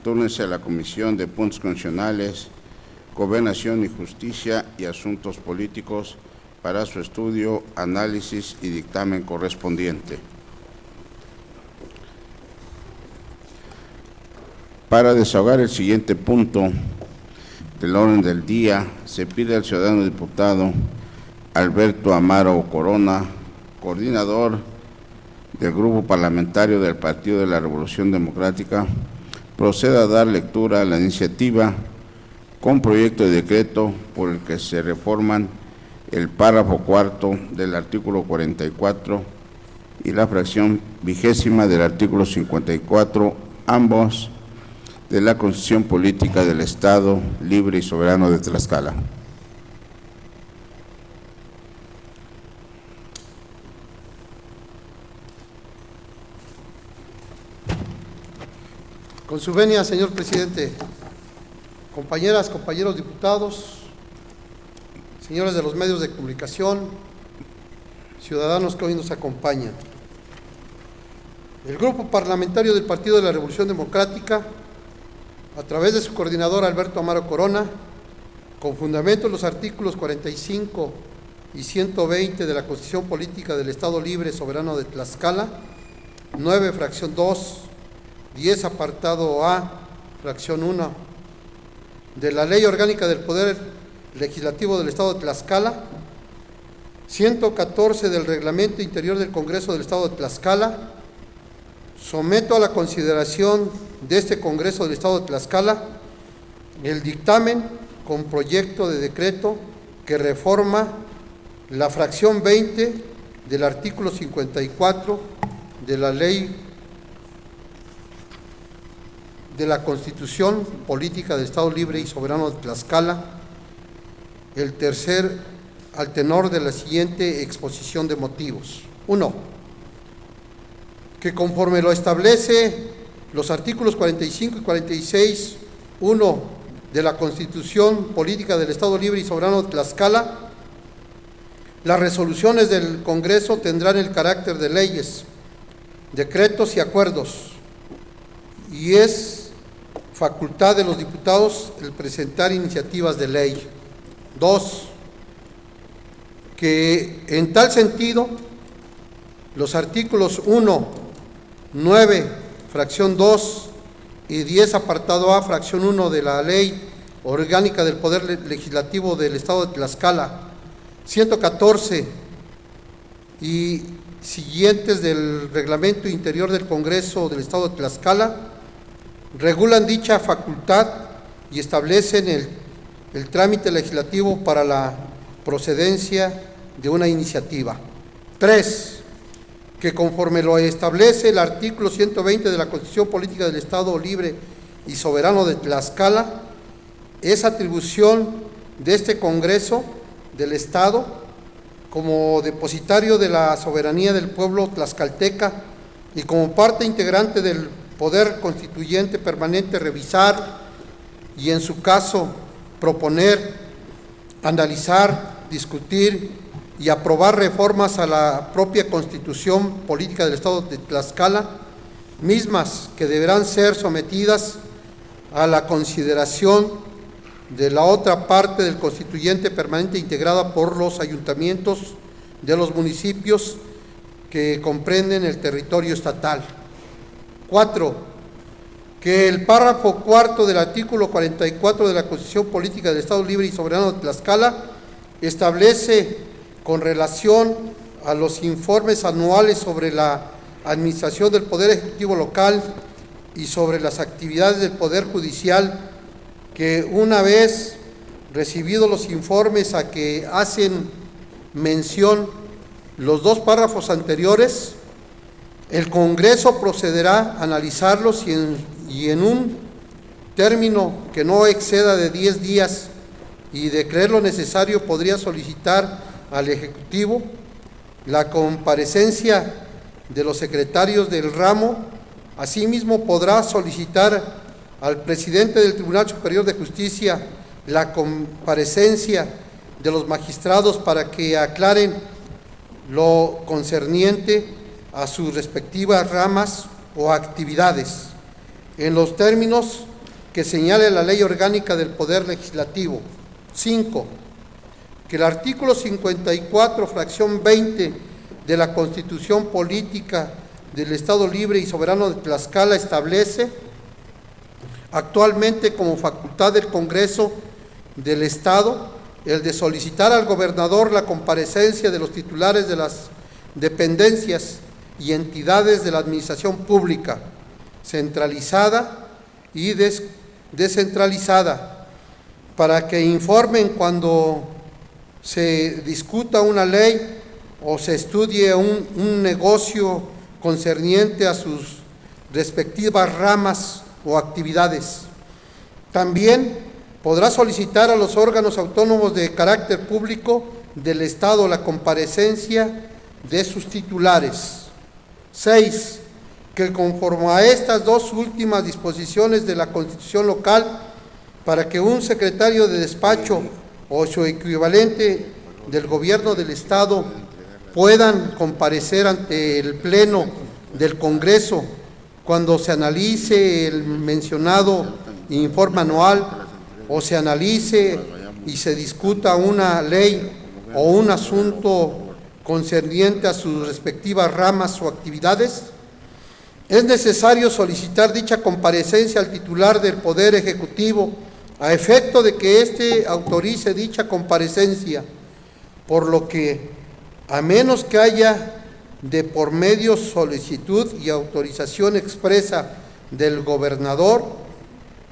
túrnese a la Comisión de Puntos Constitucionales, Gobernación y Justicia y Asuntos Políticos para su estudio, análisis y dictamen correspondiente. Para desahogar el siguiente punto del orden del día, se pide al ciudadano diputado Alberto Amaro Corona, coordinador del Grupo Parlamentario del Partido de la Revolución Democrática, proceda a dar lectura a la iniciativa con proyecto de decreto por el que se reforman el párrafo cuarto del artículo 44 y la fracción 20ª del artículo 54, ambos de la Constitución Política del Estado Libre y Soberano de Tlaxcala. Con su venia, señor presidente, compañeras, compañeros diputados, señores de los medios de comunicación, ciudadanos que hoy nos acompañan. El Grupo Parlamentario del Partido de la Revolución Democrática, a través de su coordinador Alberto Amaro Corona, con fundamento en los artículos 45 y 120 de la Constitución Política del Estado Libre Soberano de Tlaxcala, 9, fracción 2, 10, apartado A, fracción 1, de la Ley Orgánica del Poder Legislativo del Estado de Tlaxcala, 114 del Reglamento Interior del Congreso del Estado de Tlaxcala, someto a la consideración de este Congreso del Estado de Tlaxcala el dictamen con proyecto de decreto que reforma la fracción 20 del artículo 54 de la Ley de la Constitución Política del Estado Libre y Soberano de Tlaxcala, al tenor de la siguiente exposición de motivos. 1. Que conforme lo establece los artículos 45 y 46, 1 de la Constitución Política del Estado Libre y Soberano de Tlaxcala, las resoluciones del Congreso tendrán el carácter de leyes, decretos y acuerdos, y es facultad de los diputados el presentar iniciativas de ley. 2. Que en tal sentido, los artículos 1, 9, fracción 2 y 10, apartado A, fracción 1 de la Ley Orgánica del Poder Legislativo del Estado de Tlaxcala, 114 y siguientes del Reglamento Interior del Congreso del Estado de Tlaxcala, regulan dicha facultad y establecen el trámite legislativo para la procedencia de una iniciativa. 3. Que conforme lo establece el artículo 120 de la Constitución Política del Estado Libre y Soberano de Tlaxcala, es atribución de este Congreso del Estado, como depositario de la soberanía del pueblo tlaxcalteca y como parte integrante del Poder Constituyente permanente, revisar y, en su caso, proponer, analizar, discutir y aprobar reformas a la propia Constitución Política del Estado de Tlaxcala, mismas que deberán ser sometidas a la consideración de la otra parte del Constituyente permanente, integrada por los ayuntamientos de los municipios que comprenden el territorio estatal. 4. que el párrafo cuarto del artículo 44 de la Constitución Política del Estado Libre y Soberano de Tlaxcala establece con relación a los informes anuales sobre la administración del Poder Ejecutivo local y sobre las actividades del Poder Judicial, que una vez recibidos los informes a que hacen mención los dos párrafos anteriores, el Congreso procederá a analizarlos y en un término que no exceda de 10 días y de creer lo necesario podría solicitar al Ejecutivo la comparecencia de los secretarios del ramo. Asimismo podrá solicitar al presidente del Tribunal Superior de Justicia la comparecencia de los magistrados para que aclaren lo concerniente a sus respectivas ramas o actividades, en los términos que señale la Ley Orgánica del Poder Legislativo. 5. Que el artículo 54, fracción 20 de la Constitución Política del Estado Libre y Soberano de Tlaxcala establece actualmente como facultad del Congreso del Estado el de solicitar al gobernador la comparecencia de los titulares de las dependencias y entidades de la administración pública, centralizada y descentralizada, para que informen cuando se discuta una ley o se estudie un negocio concerniente a sus respectivas ramas o actividades. También podrá solicitar a los órganos autónomos de carácter público del Estado la comparecencia de sus titulares. 6. Que conforme a estas dos últimas disposiciones de la Constitución local, para que un secretario de despacho o su equivalente del gobierno del Estado puedan comparecer ante el Pleno del Congreso cuando se analice el mencionado informe anual o se analice y se discuta una ley o un asunto concerniente a sus respectivas ramas o actividades, es necesario solicitar dicha comparecencia al titular del Poder Ejecutivo a efecto de que éste autorice dicha comparecencia, por lo que, a menos que haya de por medio solicitud y autorización expresa del gobernador,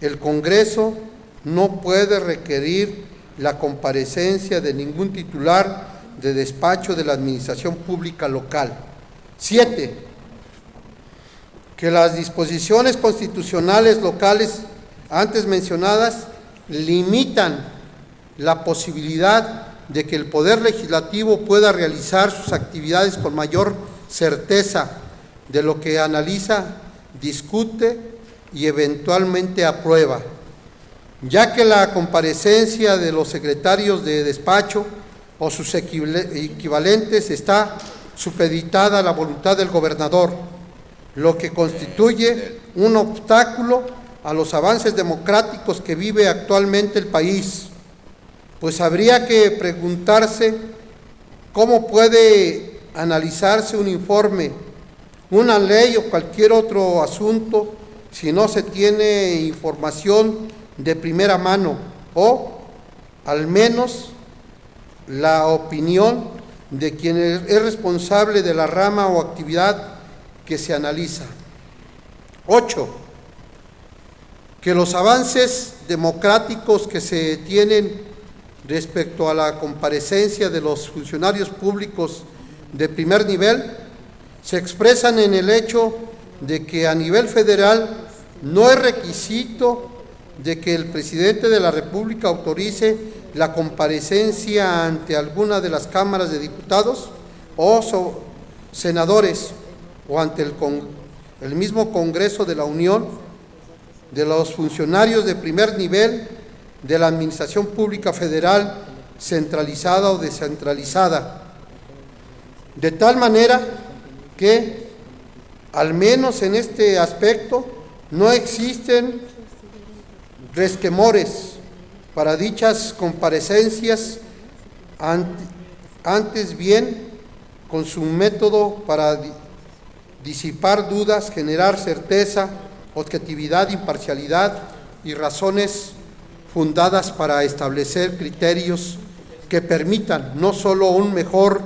el Congreso no puede requerir la comparecencia de ningún titular de despacho de la administración pública local. 7. Que las disposiciones constitucionales locales antes mencionadas limitan la posibilidad de que el Poder Legislativo pueda realizar sus actividades con mayor certeza de lo que analiza, discute y eventualmente aprueba, ya que la comparecencia de los secretarios de despacho o sus equivalentes está supeditada a la voluntad del gobernador, lo que constituye un obstáculo a los avances democráticos que vive actualmente el país, pues habría que preguntarse cómo puede analizarse un informe, una ley o cualquier otro asunto si no se tiene información de primera mano o al menos la opinión de quien es responsable de la rama o actividad que se analiza. 8. Que los avances democráticos que se tienen respecto a la comparecencia de los funcionarios públicos de primer nivel se expresan en el hecho de que a nivel federal no es requisito de que el presidente de la República autorice la comparecencia ante alguna de las cámaras de diputados o senadores o ante el mismo Congreso de la Unión de los funcionarios de primer nivel de la Administración Pública Federal, centralizada o descentralizada, de tal manera que, al menos en este aspecto, no existen resquemores para dichas comparecencias, antes bien con su método para disipar dudas, generar certeza objetividad, imparcialidad y razones fundadas para establecer criterios que permitan no solo un mejor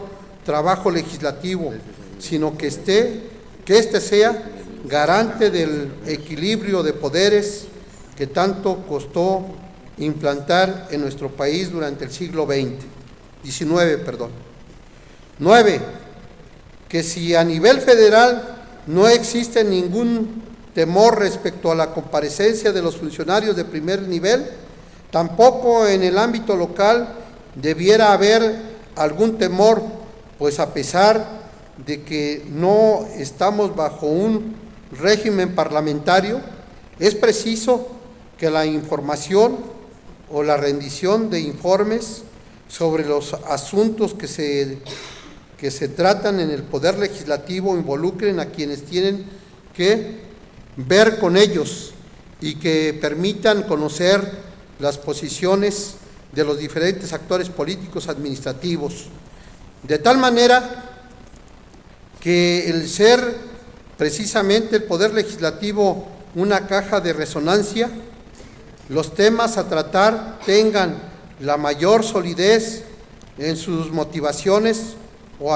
trabajo legislativo, sino que este sea garante del equilibrio de poderes que tanto costó implantar en nuestro país durante el siglo XIX. 9. Que si a nivel federal no existe ningún temor respecto a la comparecencia de los funcionarios de primer nivel, tampoco en el ámbito local debiera haber algún temor, pues a pesar de que no estamos bajo un régimen parlamentario, es preciso que la información o la rendición de informes sobre los asuntos que se tratan en el Poder Legislativo involucren a quienes tienen que ver con ellos y que permitan conocer las posiciones de los diferentes actores políticos administrativos, de tal manera que el ser precisamente el Poder Legislativo una caja de resonancia, los temas a tratar tengan la mayor solidez en sus motivaciones o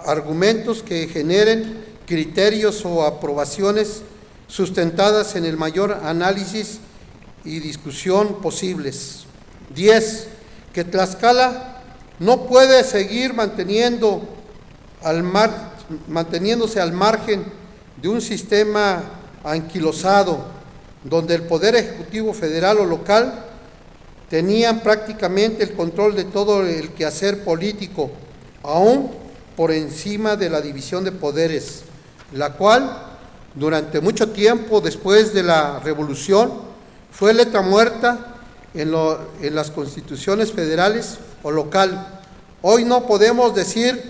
argumentos que generen criterios o aprobaciones sustentadas en el mayor análisis y discusión posibles. 10. Que Tlaxcala no puede seguir manteniéndose al margen de un sistema anquilosado, donde el Poder Ejecutivo federal o local tenían prácticamente el control de todo el quehacer político, aún por encima de la división de poderes, la cual durante mucho tiempo después de la Revolución fue letra muerta en las constituciones federales o local. Hoy no podemos decir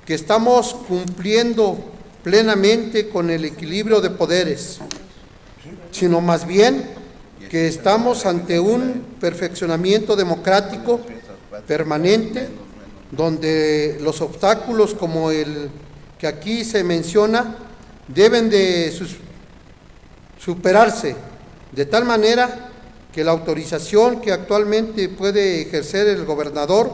que estamos cumpliendo plenamente con el equilibrio de poderes, sino más bien que estamos ante un perfeccionamiento democrático permanente, donde los obstáculos como el que aquí se menciona deben de superarse, de tal manera que la autorización que actualmente puede ejercer el gobernador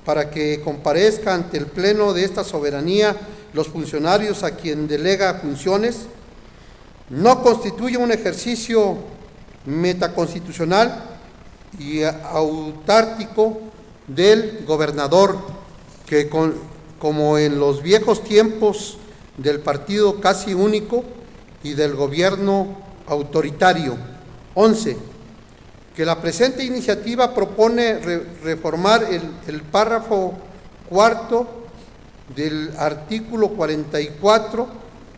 para que comparezca ante el Pleno de esta soberanía los funcionarios a quien delega funciones, no constituye un ejercicio metaconstitucional y autárquico del gobernador, que como en los viejos tiempos del partido casi único y del gobierno autoritario. 11. Que la presente iniciativa propone reformar el párrafo cuarto del artículo 44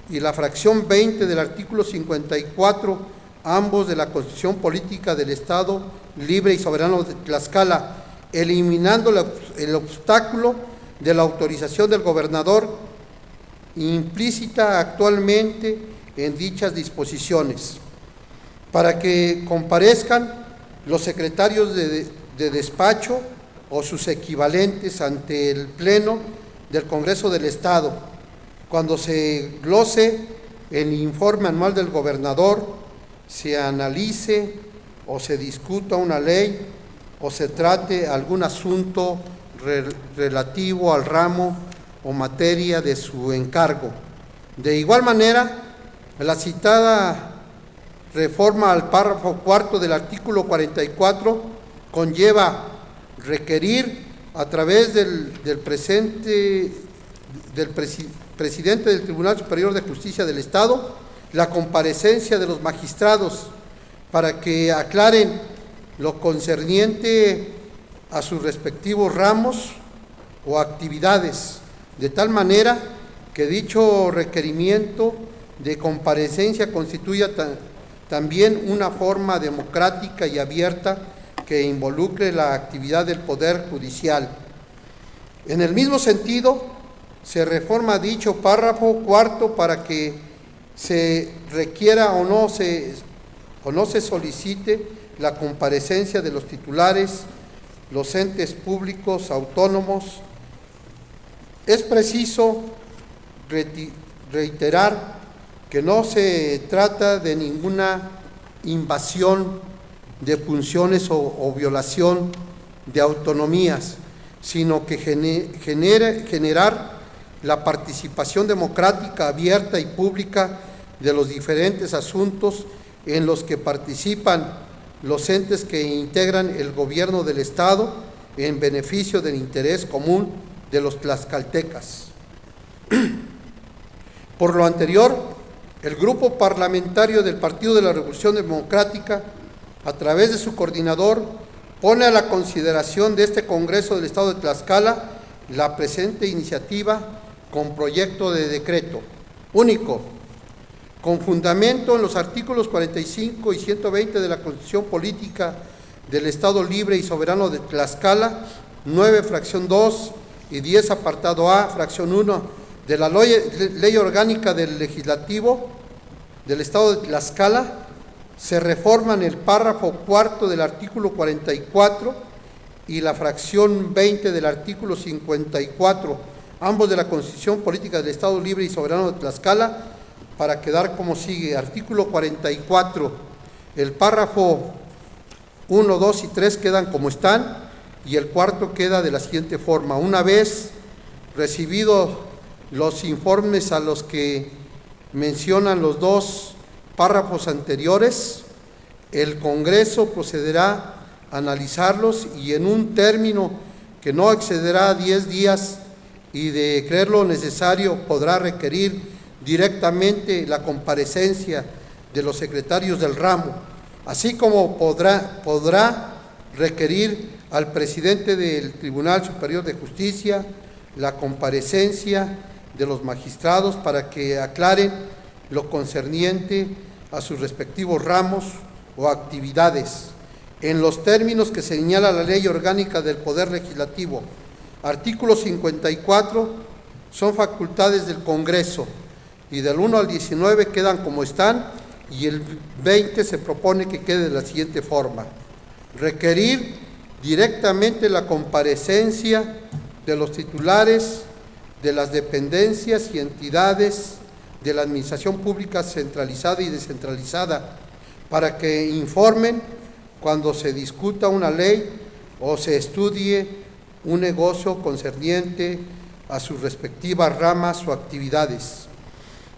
y la fracción 20 del artículo 54, ambos de la Constitución Política del Estado Libre y Soberano de Tlaxcala, eliminando el obstáculo de la autorización del gobernador implícita actualmente en dichas disposiciones, para que comparezcan los secretarios de despacho o sus equivalentes ante el Pleno del Congreso del Estado, cuando se glose el informe anual del gobernador, se analice o se discuta una ley o se trate algún asunto relativo al ramo o materia de su encargo. De igual manera, la citada reforma al párrafo cuarto del artículo 44 conlleva requerir a través del presidente del Tribunal Superior de Justicia del Estado la comparecencia de los magistrados para que aclaren lo concerniente a sus respectivos ramos o actividades, de tal manera que dicho requerimiento de comparecencia constituya también una forma democrática y abierta que involucre la actividad del Poder Judicial. En el mismo sentido, se reforma dicho párrafo cuarto para que se requiera o no se solicite la comparecencia de los titulares, los entes públicos autónomos. Es preciso reiterar que no se trata de ninguna invasión de funciones o violación de autonomías, sino que generar la participación democrática, abierta y pública de los diferentes asuntos en los que participan los entes que integran el gobierno del Estado en beneficio del interés común de los tlaxcaltecas. Por lo anterior, el Grupo Parlamentario del Partido de la Revolución Democrática, a través de su coordinador, pone a la consideración de este Congreso del Estado de Tlaxcala la presente iniciativa con proyecto de decreto único, con fundamento en los artículos 45 y 120 de la Constitución Política del Estado Libre y Soberano de Tlaxcala, 9, fracción 2 y 10, apartado A, fracción 1 de la Ley Orgánica del Legislativo del Estado de Tlaxcala, se reforman el párrafo cuarto del artículo 44 y la fracción 20 del artículo 54, ambos de la Constitución Política del Estado Libre y Soberano de Tlaxcala, para quedar como sigue. Artículo 44, el párrafo 1, 2 y 3 quedan como están, y el cuarto queda de la siguiente forma: una vez recibidos los informes a los que mencionan los dos párrafos anteriores, el Congreso procederá a analizarlos y en un término que no excederá a 10 días y de creerlo necesario podrá requerir directamente la comparecencia de los secretarios del ramo, así como podrá requerir al presidente del Tribunal Superior de Justicia la comparecencia de los magistrados para que aclaren lo concerniente a sus respectivos ramos o actividades, en los términos que señala la Ley Orgánica del Poder Legislativo. Artículo 54, son facultades del Congreso, y del 1 al 19 quedan como están, y el 20 se propone que quede de la siguiente forma: requerir directamente la comparecencia de los titulares de las dependencias y entidades de la Administración Pública centralizada y descentralizada para que informen cuando se discuta una ley o se estudie un negocio concerniente a sus respectivas ramas o actividades.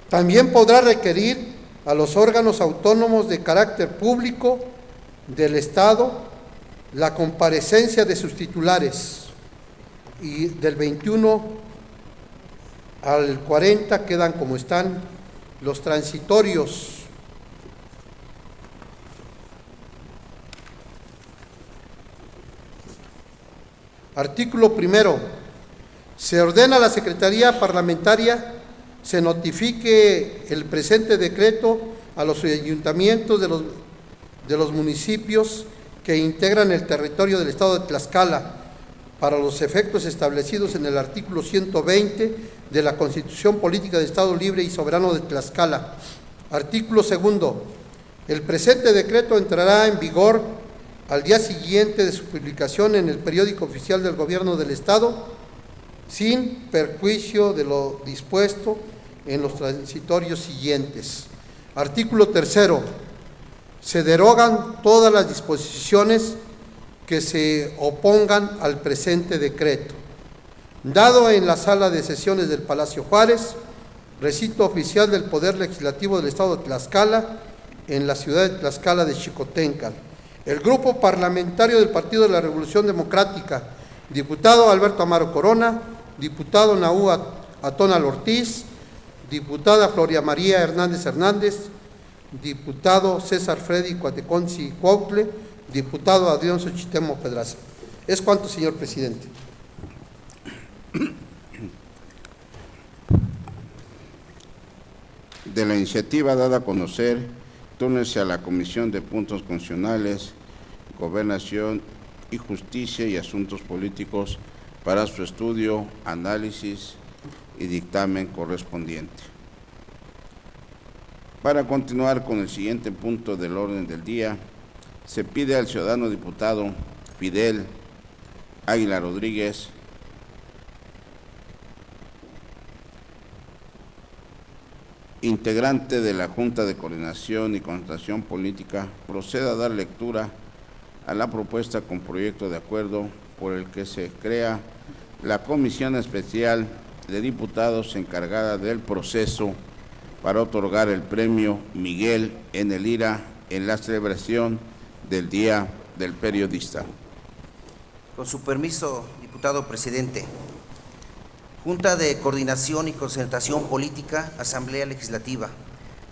También podrá requerir a los órganos autónomos de carácter público del Estado la comparecencia de sus titulares, y del 21 al 40 quedan como están los transitorios. Artículo primero. Se ordena a la Secretaría Parlamentaria se notifique el presente decreto a los ayuntamientos de los municipios que integran el territorio del Estado de Tlaxcala, para los efectos establecidos en el artículo 120 de la Constitución Política del Estado Libre y Soberano de Tlaxcala. Artículo segundo. El presente decreto entrará en vigor al día siguiente de su publicación en el Periódico Oficial del Gobierno del Estado, sin perjuicio de lo dispuesto en los transitorios siguientes. Artículo tercero. Se derogan todas las disposiciones que se opongan al presente decreto. Dado en la sala de sesiones del Palacio Juárez, recinto oficial del Poder Legislativo del Estado de Tlaxcala, en la ciudad de Tlaxcala de Xicoténcal, el Grupo Parlamentario del Partido de la Revolución Democrática, diputado Alberto Amaro Corona, diputado Naú Atónal Ortiz, diputada Floria María Hernández Hernández, diputado César Freddy Cuateconzi Cuautle, diputado Adrián Xochitemo Pedraza. Es cuanto, señor presidente. De la iniciativa dada a conocer, túnese a la Comisión de Puntos Constitucionales, Gobernación y Justicia y Asuntos Políticos para su estudio, análisis y dictamen correspondiente. Para continuar con el siguiente punto del orden del día, se pide al ciudadano diputado Fidel Águila Rodríguez integrante de la Junta de Coordinación y Concertación Política, proceda a dar lectura a la propuesta con proyecto de acuerdo por el que se crea la Comisión Especial de Diputados encargada del proceso para otorgar el premio Miguel N. Lira en la celebración del Día del Periodista. Con su permiso, diputado presidente. Junta de Coordinación y Concertación Política, Asamblea Legislativa.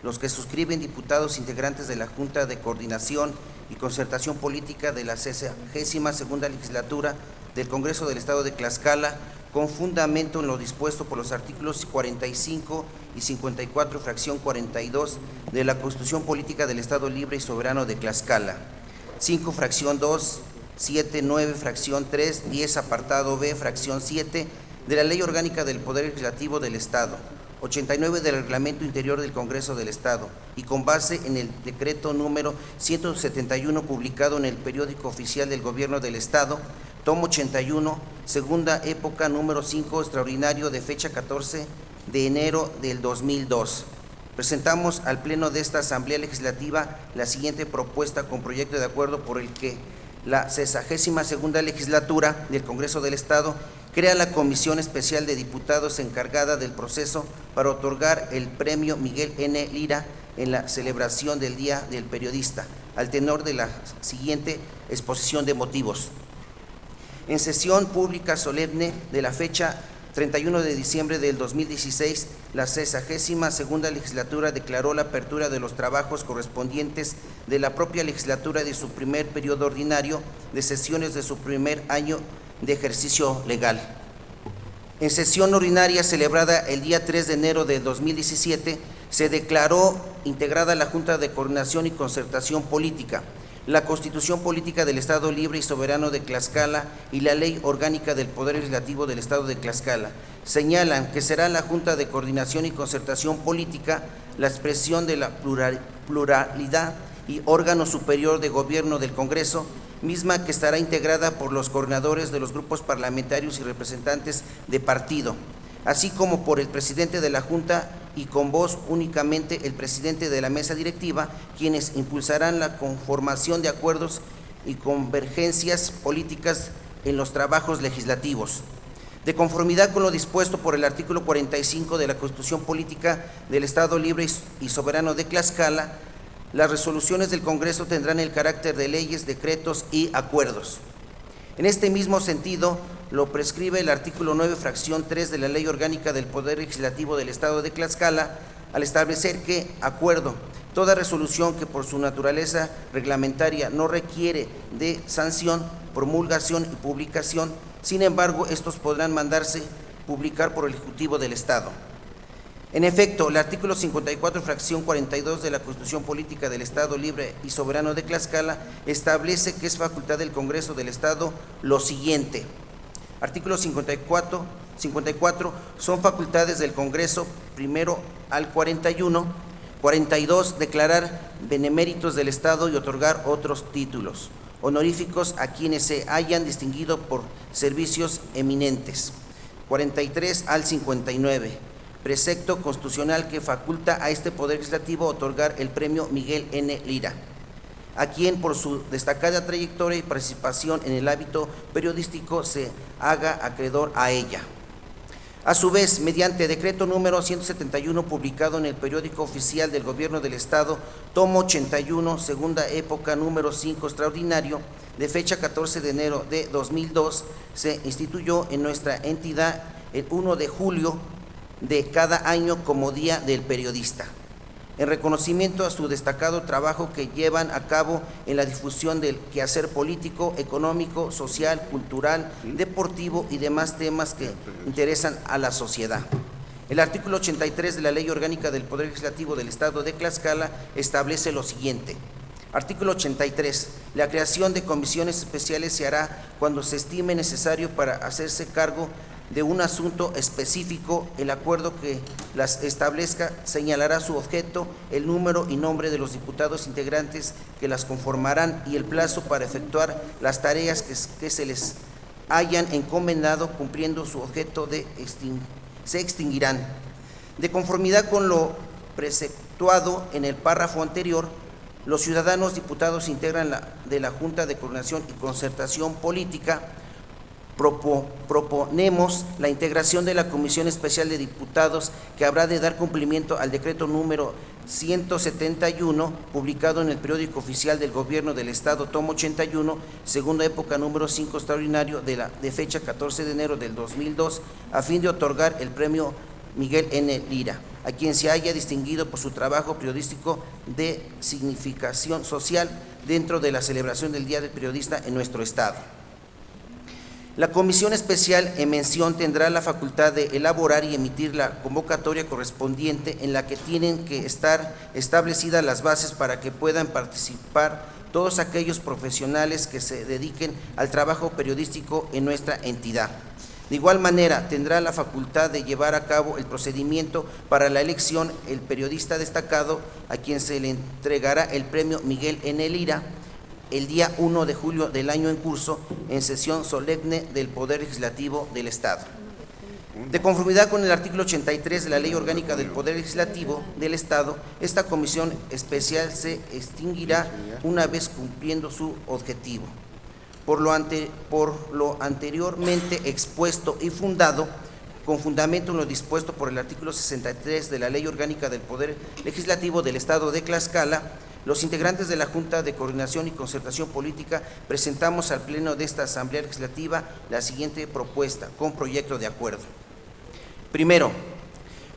Los que suscriben diputados integrantes de la Junta de Coordinación y Concertación Política de la 62ª Legislatura del Congreso del Estado de Tlaxcala, con fundamento en lo dispuesto por los artículos 45 y 54, fracción 42 de la Constitución Política del Estado Libre y Soberano de Tlaxcala. 5, fracción 2, 7, 9, fracción 3, 10, apartado B, fracción 7 de la Ley Orgánica del Poder Legislativo del Estado, 89 del Reglamento Interior del Congreso del Estado, y con base en el decreto número 171 publicado en el Periódico Oficial del Gobierno del Estado, tomo 81, segunda época, número 5, extraordinario de fecha 14 de enero del 2002. Presentamos al Pleno de esta Asamblea Legislativa la siguiente propuesta con proyecto de acuerdo por el que la 62ª Legislatura del Congreso del Estado crea la Comisión Especial de Diputados encargada del proceso para otorgar el premio Miguel N. Lira en la celebración del Día del Periodista, al tenor de la siguiente exposición de motivos. En sesión pública solemne de la fecha 31 de diciembre del 2016, la 62ª Legislatura declaró la apertura de los trabajos correspondientes de la propia legislatura de su primer periodo ordinario de sesiones de su primer año de ejercicio legal. En sesión ordinaria celebrada el día 3 de enero del 2017, se declaró integrada la Junta de Coordinación y Concertación Política, la Constitución Política del Estado Libre y Soberano de Tlaxcala y la Ley Orgánica del Poder Legislativo del Estado de Tlaxcala. Señalan que será la Junta de Coordinación y Concertación Política la expresión de la pluralidad y órgano superior de gobierno del Congreso, misma que estará integrada por los coordinadores de los grupos parlamentarios y representantes de partido, así como por el presidente de la Junta y con voz únicamente el presidente de la mesa directiva, quienes impulsarán la conformación de acuerdos y convergencias políticas en los trabajos legislativos. De conformidad con lo dispuesto por el artículo 45 de la Constitución Política del Estado Libre y Soberano de Tlaxcala, las resoluciones del Congreso tendrán el carácter de leyes, decretos y acuerdos. En este mismo sentido, lo prescribe el artículo 9, fracción 3 de la Ley Orgánica del Poder Legislativo del Estado de Tlaxcala, al establecer que, acuerdo, toda resolución que por su naturaleza reglamentaria no requiere de sanción, promulgación y publicación, sin embargo, estos podrán mandarse publicar por el Ejecutivo del Estado. En efecto, el artículo 54, fracción 42 de la Constitución Política del Estado Libre y Soberano de Tlaxcala establece que es facultad del Congreso del Estado lo siguiente. Artículo 54 son facultades del Congreso, primero al 41, 42, declarar beneméritos del Estado y otorgar otros títulos honoríficos a quienes se hayan distinguido por servicios eminentes. 43 al 59. Precepto constitucional que faculta a este Poder Legislativo otorgar el premio Miguel N. Lira, a quien por su destacada trayectoria y participación en el ámbito periodístico se haga acreedor a ella. A su vez, mediante decreto número 171 publicado en el Periódico Oficial del Gobierno del Estado, tomo 81, segunda época, número 5, extraordinario, de fecha 14 de enero de 2002, se instituyó en nuestra entidad el 1 de julio de cada año como Día del Periodista, en reconocimiento a su destacado trabajo que llevan a cabo en la difusión del quehacer político, económico, social, cultural, deportivo y demás temas que interesan a la sociedad. El artículo 83 de la Ley Orgánica del Poder Legislativo del Estado de Tlaxcala establece lo siguiente. Artículo 83. La creación de comisiones especiales se hará cuando se estime necesario para hacerse cargo de un asunto específico. El acuerdo que las establezca señalará su objeto, el número y nombre de los diputados integrantes que las conformarán y el plazo para efectuar las tareas que se les hayan encomendado, cumpliendo su objeto se extinguirán. De conformidad con lo preceptuado en el párrafo anterior, los ciudadanos diputados integran de la Junta de Coordinación y Concertación Política. Proponemos la integración de la Comisión Especial de Diputados, que habrá de dar cumplimiento al decreto número 171, publicado en el Periódico Oficial del Gobierno del Estado, tomo 81, segunda época, número 5 extraordinario, de fecha 14 de enero del 2002, a fin de otorgar el premio Miguel N. Lira, a quien se haya distinguido por su trabajo periodístico de significación social dentro de la celebración del Día del Periodista en nuestro Estado. La Comisión Especial en mención tendrá la facultad de elaborar y emitir la convocatoria correspondiente, en la que tienen que estar establecidas las bases para que puedan participar todos aquellos profesionales que se dediquen al trabajo periodístico en nuestra entidad. De igual manera, tendrá la facultad de llevar a cabo el procedimiento para la elección el periodista destacado, a quien se le entregará el premio Miguel N. Lira el día 1 de julio del año en curso, en sesión solemne del Poder Legislativo del Estado. De conformidad con el artículo 83 de la Ley Orgánica del Poder Legislativo del Estado, esta comisión especial se extinguirá una vez cumpliendo su objetivo. Por lo anteriormente expuesto y fundado, con fundamento en lo dispuesto por el artículo 63 de la Ley Orgánica del Poder Legislativo del Estado de Tlaxcala, los integrantes de la Junta de Coordinación y Concertación Política presentamos al Pleno de esta Asamblea Legislativa la siguiente propuesta con proyecto de acuerdo. Primero,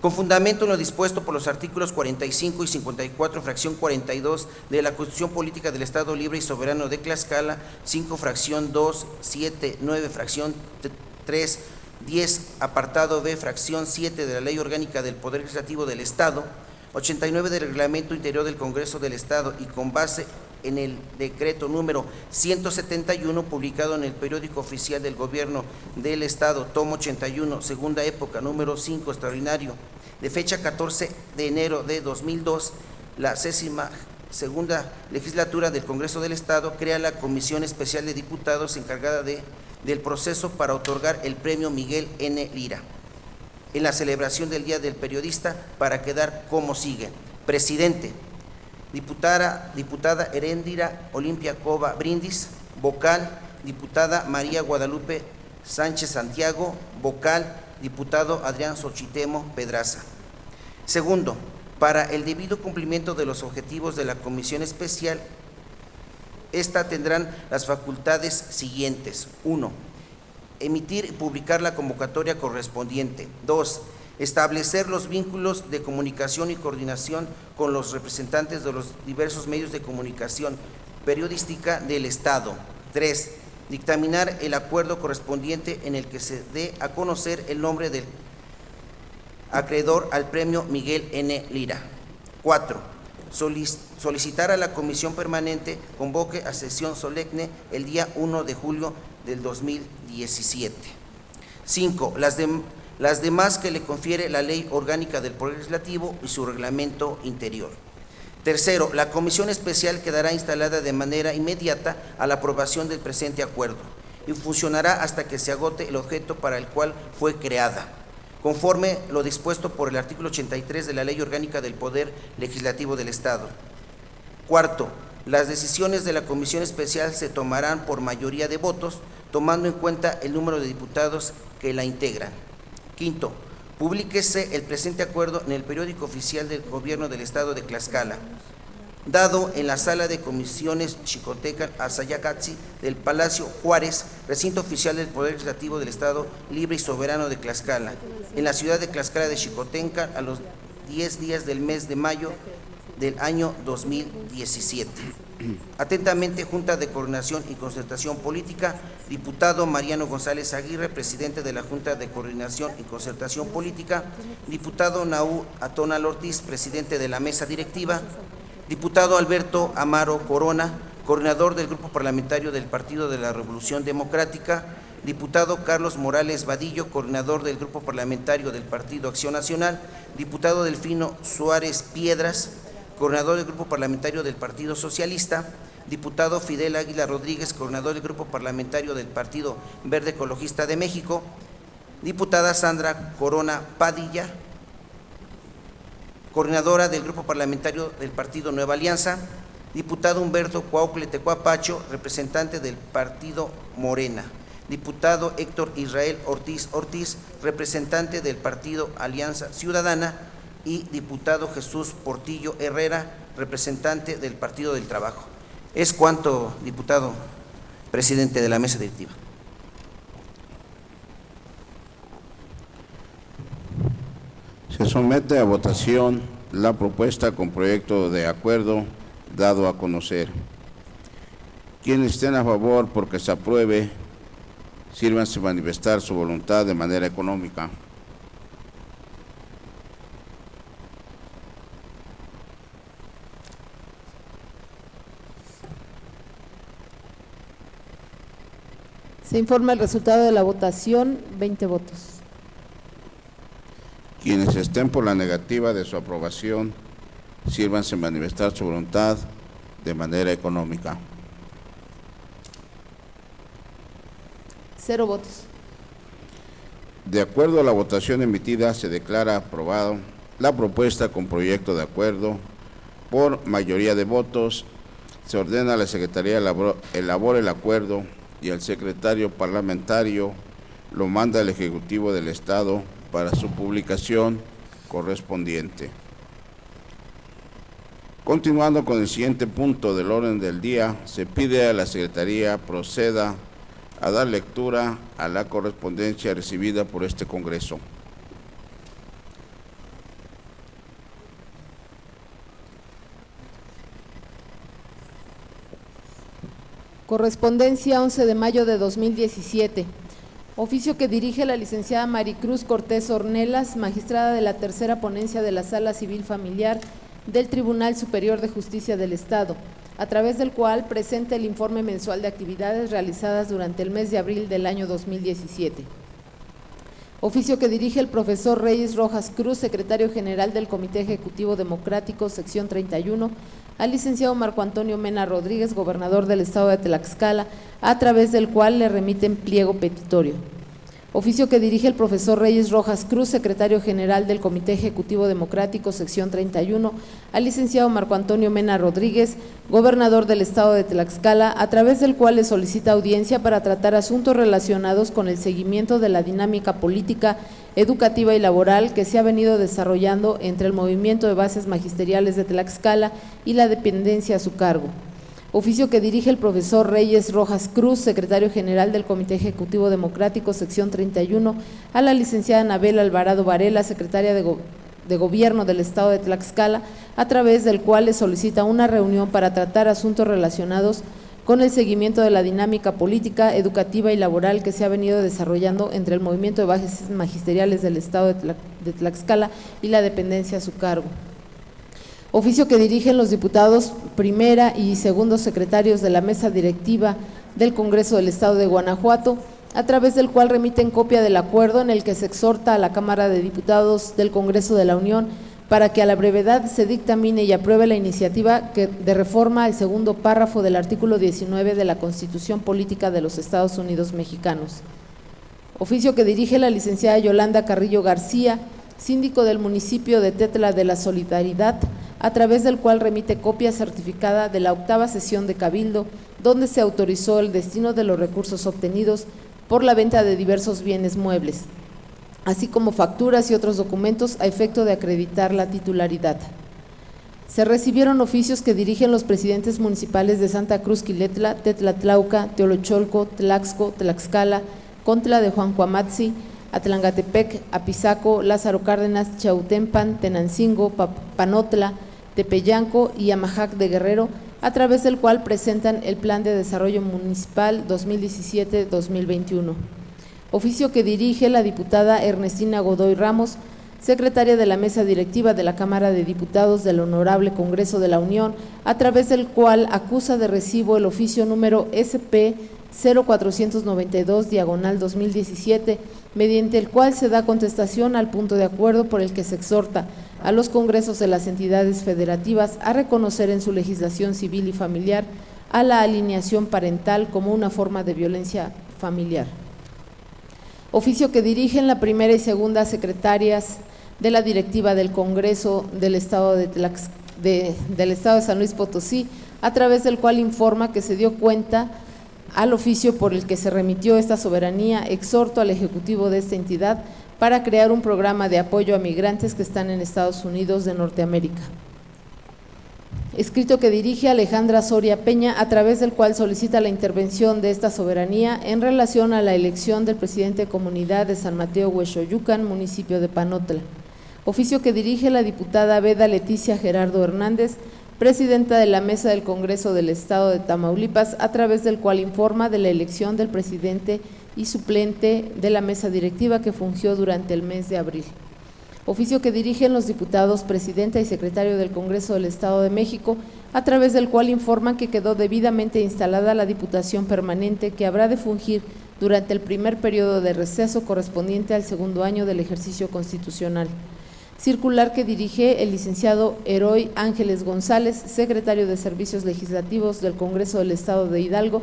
con fundamento en lo dispuesto por los artículos 45 y 54, fracción 42 de la Constitución Política del Estado Libre y Soberano de Tlaxcala, 5, fracción 2, 7, 9, fracción 3, 10, apartado B, fracción 7 de la Ley Orgánica del Poder Legislativo del Estado, 89 del Reglamento Interior del Congreso del Estado, y con base en el decreto número 171, publicado en el Periódico Oficial del Gobierno del Estado, tomo 81, segunda época, número 5 extraordinario, de fecha 14 de enero de 2002, la 62ª Legislatura del Congreso del Estado crea la Comisión Especial de Diputados encargada del proceso para otorgar el premio Miguel N. Lira en la celebración del Día del Periodista, para quedar como sigue. Presidente: diputada Heréndira Olimpia Cova Brindis. Vocal: diputada María Guadalupe Sánchez Santiago. Vocal: diputado Adrián Xochitemo Pedraza. Segundo, para el debido cumplimiento de los objetivos de la Comisión Especial, esta tendrán las facultades siguientes. 1. Emitir y publicar la convocatoria correspondiente. 2. Establecer los vínculos de comunicación y coordinación con los representantes de los diversos medios de comunicación periodística del Estado. 3. Dictaminar el acuerdo correspondiente en el que se dé a conocer el nombre del acreedor al premio Miguel N. Lira. 4. Solicitar a la Comisión Permanente convoque a sesión solemne el día 1 de julio del 2017. 5. Las demás que le confiere la Ley Orgánica del Poder Legislativo y su reglamento interior. Tercero, la Comisión Especial quedará instalada de manera inmediata a la aprobación del presente acuerdo y funcionará hasta que se agote el objeto para el cual fue creada, conforme lo dispuesto por el artículo 83 de la Ley Orgánica del Poder Legislativo del Estado. Cuarto, las decisiones de la Comisión Especial se tomarán por mayoría de votos, tomando en cuenta el número de diputados que la integran. Quinto, publíquese el presente acuerdo en el Periódico Oficial del Gobierno del Estado de Tlaxcala, dado en la Sala de Comisiones Xicotecan Azayacatzi del Palacio Juárez, recinto oficial del Poder Legislativo del Estado Libre y Soberano de Tlaxcala, en la ciudad de Tlaxcala de Xicotenca, a los 10 días del mes de mayo del año 2017. Atentamente, Junta de Coordinación y Concertación Política, diputado Mariano González Aguirre, presidente de la Junta de Coordinación y Concertación Política; diputado Naú Atonal Ortiz, presidente de la mesa directiva; diputado Alberto Amaro Corona, coordinador del Grupo Parlamentario del Partido de la Revolución Democrática; diputado Carlos Morales Vadillo, coordinador del Grupo Parlamentario del Partido Acción Nacional; diputado Delfino Suárez Piedras, coordinador del Grupo Parlamentario del Partido Socialista; diputado Fidel Águila Rodríguez, coordinador del Grupo Parlamentario del Partido Verde Ecologista de México; diputada Sandra Corona Padilla, coordinadora del Grupo Parlamentario del Partido Nueva Alianza, diputado Humberto Cuaucle Tecuapacho, representante del Partido Morena, diputado Héctor Israel Ortiz Ortiz, representante del Partido Alianza Ciudadana, y diputado Jesús Portillo Herrera, representante del Partido del Trabajo. Es cuanto, diputado presidente de la mesa directiva. Se somete a votación la propuesta con proyecto de acuerdo dado a conocer. Quienes estén a favor porque se apruebe, sírvanse manifestar su voluntad de manera económica. Se informa el resultado de la votación, 20 votos. Quienes estén por la negativa de su aprobación, sírvanse manifestar su voluntad de manera económica. 0 votos. De acuerdo a la votación emitida, se declara aprobado la propuesta con proyecto de acuerdo. Por mayoría de votos, se ordena a la Secretaría elabore el acuerdo y el secretario parlamentario lo manda al Ejecutivo del Estado para su publicación correspondiente. Continuando con el siguiente punto del orden del día, se pide a la Secretaría proceda a dar lectura a la correspondencia recibida por este Congreso. Correspondencia 11 de mayo de 2017. Oficio que dirige la licenciada Maricruz Cortés Ornelas, magistrada de la Tercera Ponencia de la Sala Civil Familiar del Tribunal Superior de Justicia del Estado, a través del cual presenta el informe mensual de actividades realizadas durante el mes de abril del año 2017. Oficio que dirige el profesor Reyes Rojas Cruz, secretario general del Comité Ejecutivo Democrático, sección 31, al licenciado Marco Antonio Mena Rodríguez, gobernador del estado de Tlaxcala, a través del cual le remiten pliego petitorio. Oficio que dirige el profesor Reyes Rojas Cruz, secretario general del Comité Ejecutivo Democrático, sección 31, al licenciado Marco Antonio Mena Rodríguez, gobernador del estado de Tlaxcala, a través del cual le solicita audiencia para tratar asuntos relacionados con el seguimiento de la dinámica política, educativa y laboral que se ha venido desarrollando entre el Movimiento de Bases Magisteriales de Tlaxcala y la dependencia a su cargo. Oficio que dirige el profesor Reyes Rojas Cruz, secretario general del Comité Ejecutivo Democrático, sección 31, a la licenciada Anabel Alvarado Varela, secretaria de Gobierno del Estado de Tlaxcala, a través del cual le solicita una reunión para tratar asuntos relacionados con el seguimiento de la dinámica política, educativa y laboral que se ha venido desarrollando entre el Movimiento de Bases Magisteriales del Estado de Tlaxcala y la dependencia a su cargo. Oficio que dirigen los diputados primera y segundo secretarios de la mesa directiva del Congreso del Estado de Guanajuato, a través del cual remiten copia del acuerdo en el que se exhorta a la Cámara de Diputados del Congreso de la Unión para que a la brevedad se dictamine y apruebe la iniciativa de reforma al segundo párrafo del artículo 19 de la Constitución Política de los Estados Unidos Mexicanos. Oficio que dirige la licenciada Yolanda Carrillo García, síndico del municipio de Tetla de la Solidaridad, a través del cual remite copia certificada de la 8ª sesión de Cabildo, donde se autorizó el destino de los recursos obtenidos por la venta de diversos bienes muebles, así como facturas y otros documentos a efecto de acreditar la titularidad. Se recibieron oficios que dirigen los presidentes municipales de Santa Cruz Quiletla, Tetlatlauca, Teolocholco, Tlaxco, Tlaxcala, Contla de Juan Cuamatzi, Atlangatepec, Apizaco, Lázaro Cárdenas, Chautempan, Tenancingo, Panotla, Tepeyanco y Amajac de Guerrero, a través del cual presentan el Plan de Desarrollo Municipal 2017-2021. Oficio que dirige la diputada Ernestina Godoy Ramos, secretaria de la Mesa Directiva de la Cámara de Diputados del Honorable Congreso de la Unión, a través del cual acusa de recibo el oficio número SP 0492/2017, mediante el cual se da contestación al punto de acuerdo por el que se exhorta a los congresos de las entidades federativas a reconocer en su legislación civil y familiar a la alineación parental como una forma de violencia familiar. Oficio que dirigen la primera y segunda secretarias de la directiva del Congreso del Estado del Estado de San Luis Potosí, a través del cual informa que se dio cuenta al oficio por el que se remitió esta soberanía. Exhorto al Ejecutivo de esta entidad para crear un programa de apoyo a migrantes que están en Estados Unidos de Norteamérica. Escrito que dirige Alejandra Soria Peña, a través del cual solicita la intervención de esta soberanía en relación a la elección del presidente de Comunidad de San Mateo Huexoyucan, municipio de Panotla. Oficio que dirige la diputada Beda Leticia Gerardo Hernández, presidenta de la Mesa del Congreso del Estado de Tamaulipas, a través del cual informa de la elección del presidente y suplente de la mesa directiva que fungió durante el mes de abril. Oficio que dirigen los diputados presidenta y secretario del Congreso del Estado de México, a través del cual informan que quedó debidamente instalada la Diputación Permanente que habrá de fungir durante el primer periodo de receso correspondiente al segundo año del ejercicio constitucional. Circular que dirige el licenciado Eroy Ángeles González, secretario de Servicios Legislativos del Congreso del Estado de Hidalgo,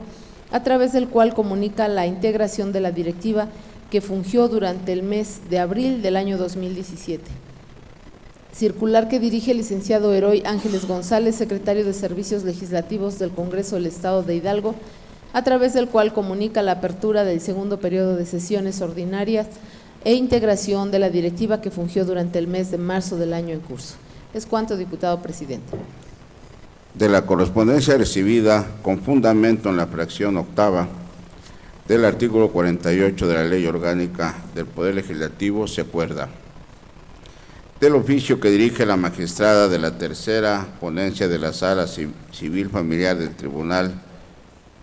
a través del cual comunica la integración de la directiva que fungió durante el mes de abril del año 2017. Circular que dirige el licenciado Eroy Ángeles González, secretario de Servicios Legislativos del Congreso del Estado de Hidalgo, a través del cual comunica la apertura del segundo periodo de sesiones ordinarias e integración de la directiva que fungió durante el mes de marzo del año en curso. Es cuanto, diputado presidente. De la correspondencia recibida con fundamento en la fracción octava del artículo 48 de la Ley Orgánica del Poder Legislativo, se acuerda del oficio que dirige la magistrada de la tercera ponencia de la Sala Civil Familiar del Tribunal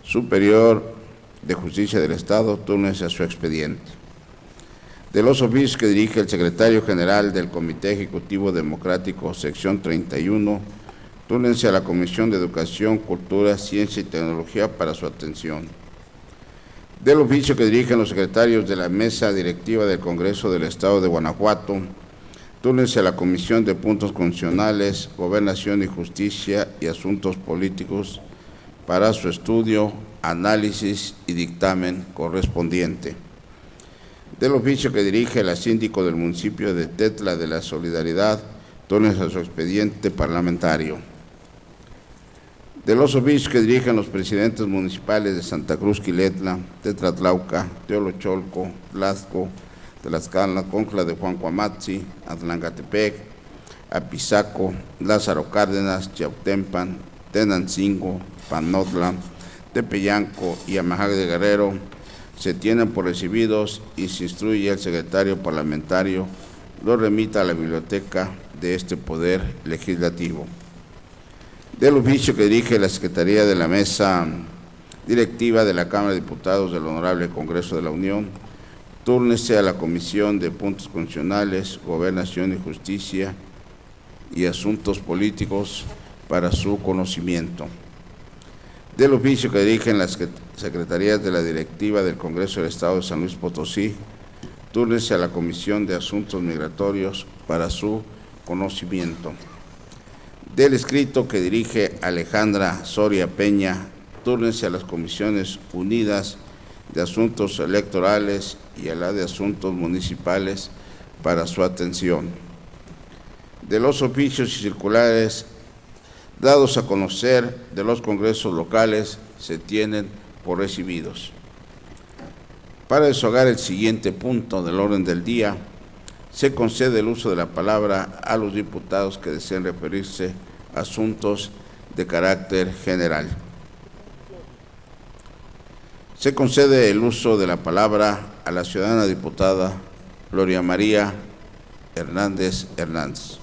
Superior de Justicia del Estado, túnese a su expediente. De los oficios que dirige el secretario general del Comité Ejecutivo Democrático, sección 31, túnense a la Comisión de Educación, Cultura, Ciencia y Tecnología para su atención. Del oficio que dirigen los secretarios de la Mesa Directiva del Congreso del Estado de Guanajuato, túnense a la Comisión de Puntos Constitucionales, Gobernación y Justicia y Asuntos Políticos para su estudio, análisis y dictamen correspondiente. Del oficio que dirige la síndico del municipio de Tetla de la Solidaridad, túnense a su expediente parlamentario. De los oficios que dirigen los presidentes municipales de Santa Cruz Quiletla, Tetratlauca, Teolocholco, Tlaxco, Tlaxcala, Concla de Juancuamatzi, Atlangatepec, Apizaco, Lázaro Cárdenas, Chautempan, Tenancingo, Panotla, Tepeyanco y Amajag de Guerrero, se tienen por recibidos y se instruye al secretario parlamentario lo remita a la biblioteca de este Poder Legislativo. Del oficio que dirige la Secretaría de la Mesa Directiva de la Cámara de Diputados del Honorable Congreso de la Unión, túrnese a la Comisión de Puntos Constitucionales, Gobernación y Justicia y Asuntos Políticos para su conocimiento. Del oficio que dirigen las Secretarías de la Directiva del Congreso del Estado de San Luis Potosí, túrnese a la Comisión de Asuntos Migratorios para su conocimiento. Del escrito que dirige Alejandra Soria Peña, túrnese a las Comisiones Unidas de Asuntos Electorales y a la de Asuntos Municipales para su atención. De los oficios y circulares dados a conocer de los congresos locales, se tienen por recibidos. Para deshogar el siguiente punto del orden del día, se concede el uso de la palabra a los diputados que deseen referirse a asuntos de carácter general. Se concede el uso de la palabra a la ciudadana diputada Gloria María Hernández Hernández.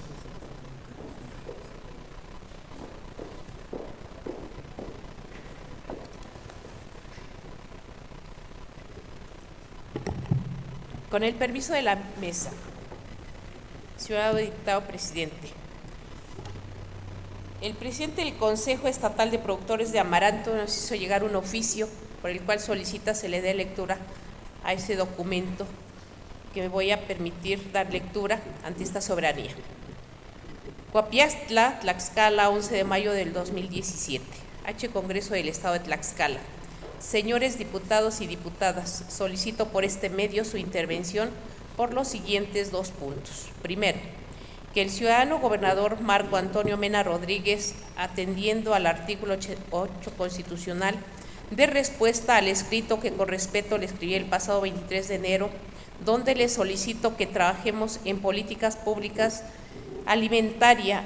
Con el permiso de la mesa, ciudadano diputado presidente, el presidente del Consejo Estatal de Productores de Amaranto nos hizo llegar un oficio por el cual solicita se le dé lectura a ese documento que me voy a permitir dar lectura ante esta soberanía. Coapiastla, Tlaxcala, 11 de mayo del 2017. H. Congreso del Estado de Tlaxcala. Señores diputados y diputadas, solicito por este medio su intervención por los siguientes 2 puntos. Primero, que el ciudadano gobernador Marco Antonio Mena Rodríguez, atendiendo al artículo 8 constitucional, dé respuesta al escrito que con respeto le escribí el pasado 23 de enero, donde le solicito que trabajemos en políticas públicas alimentaria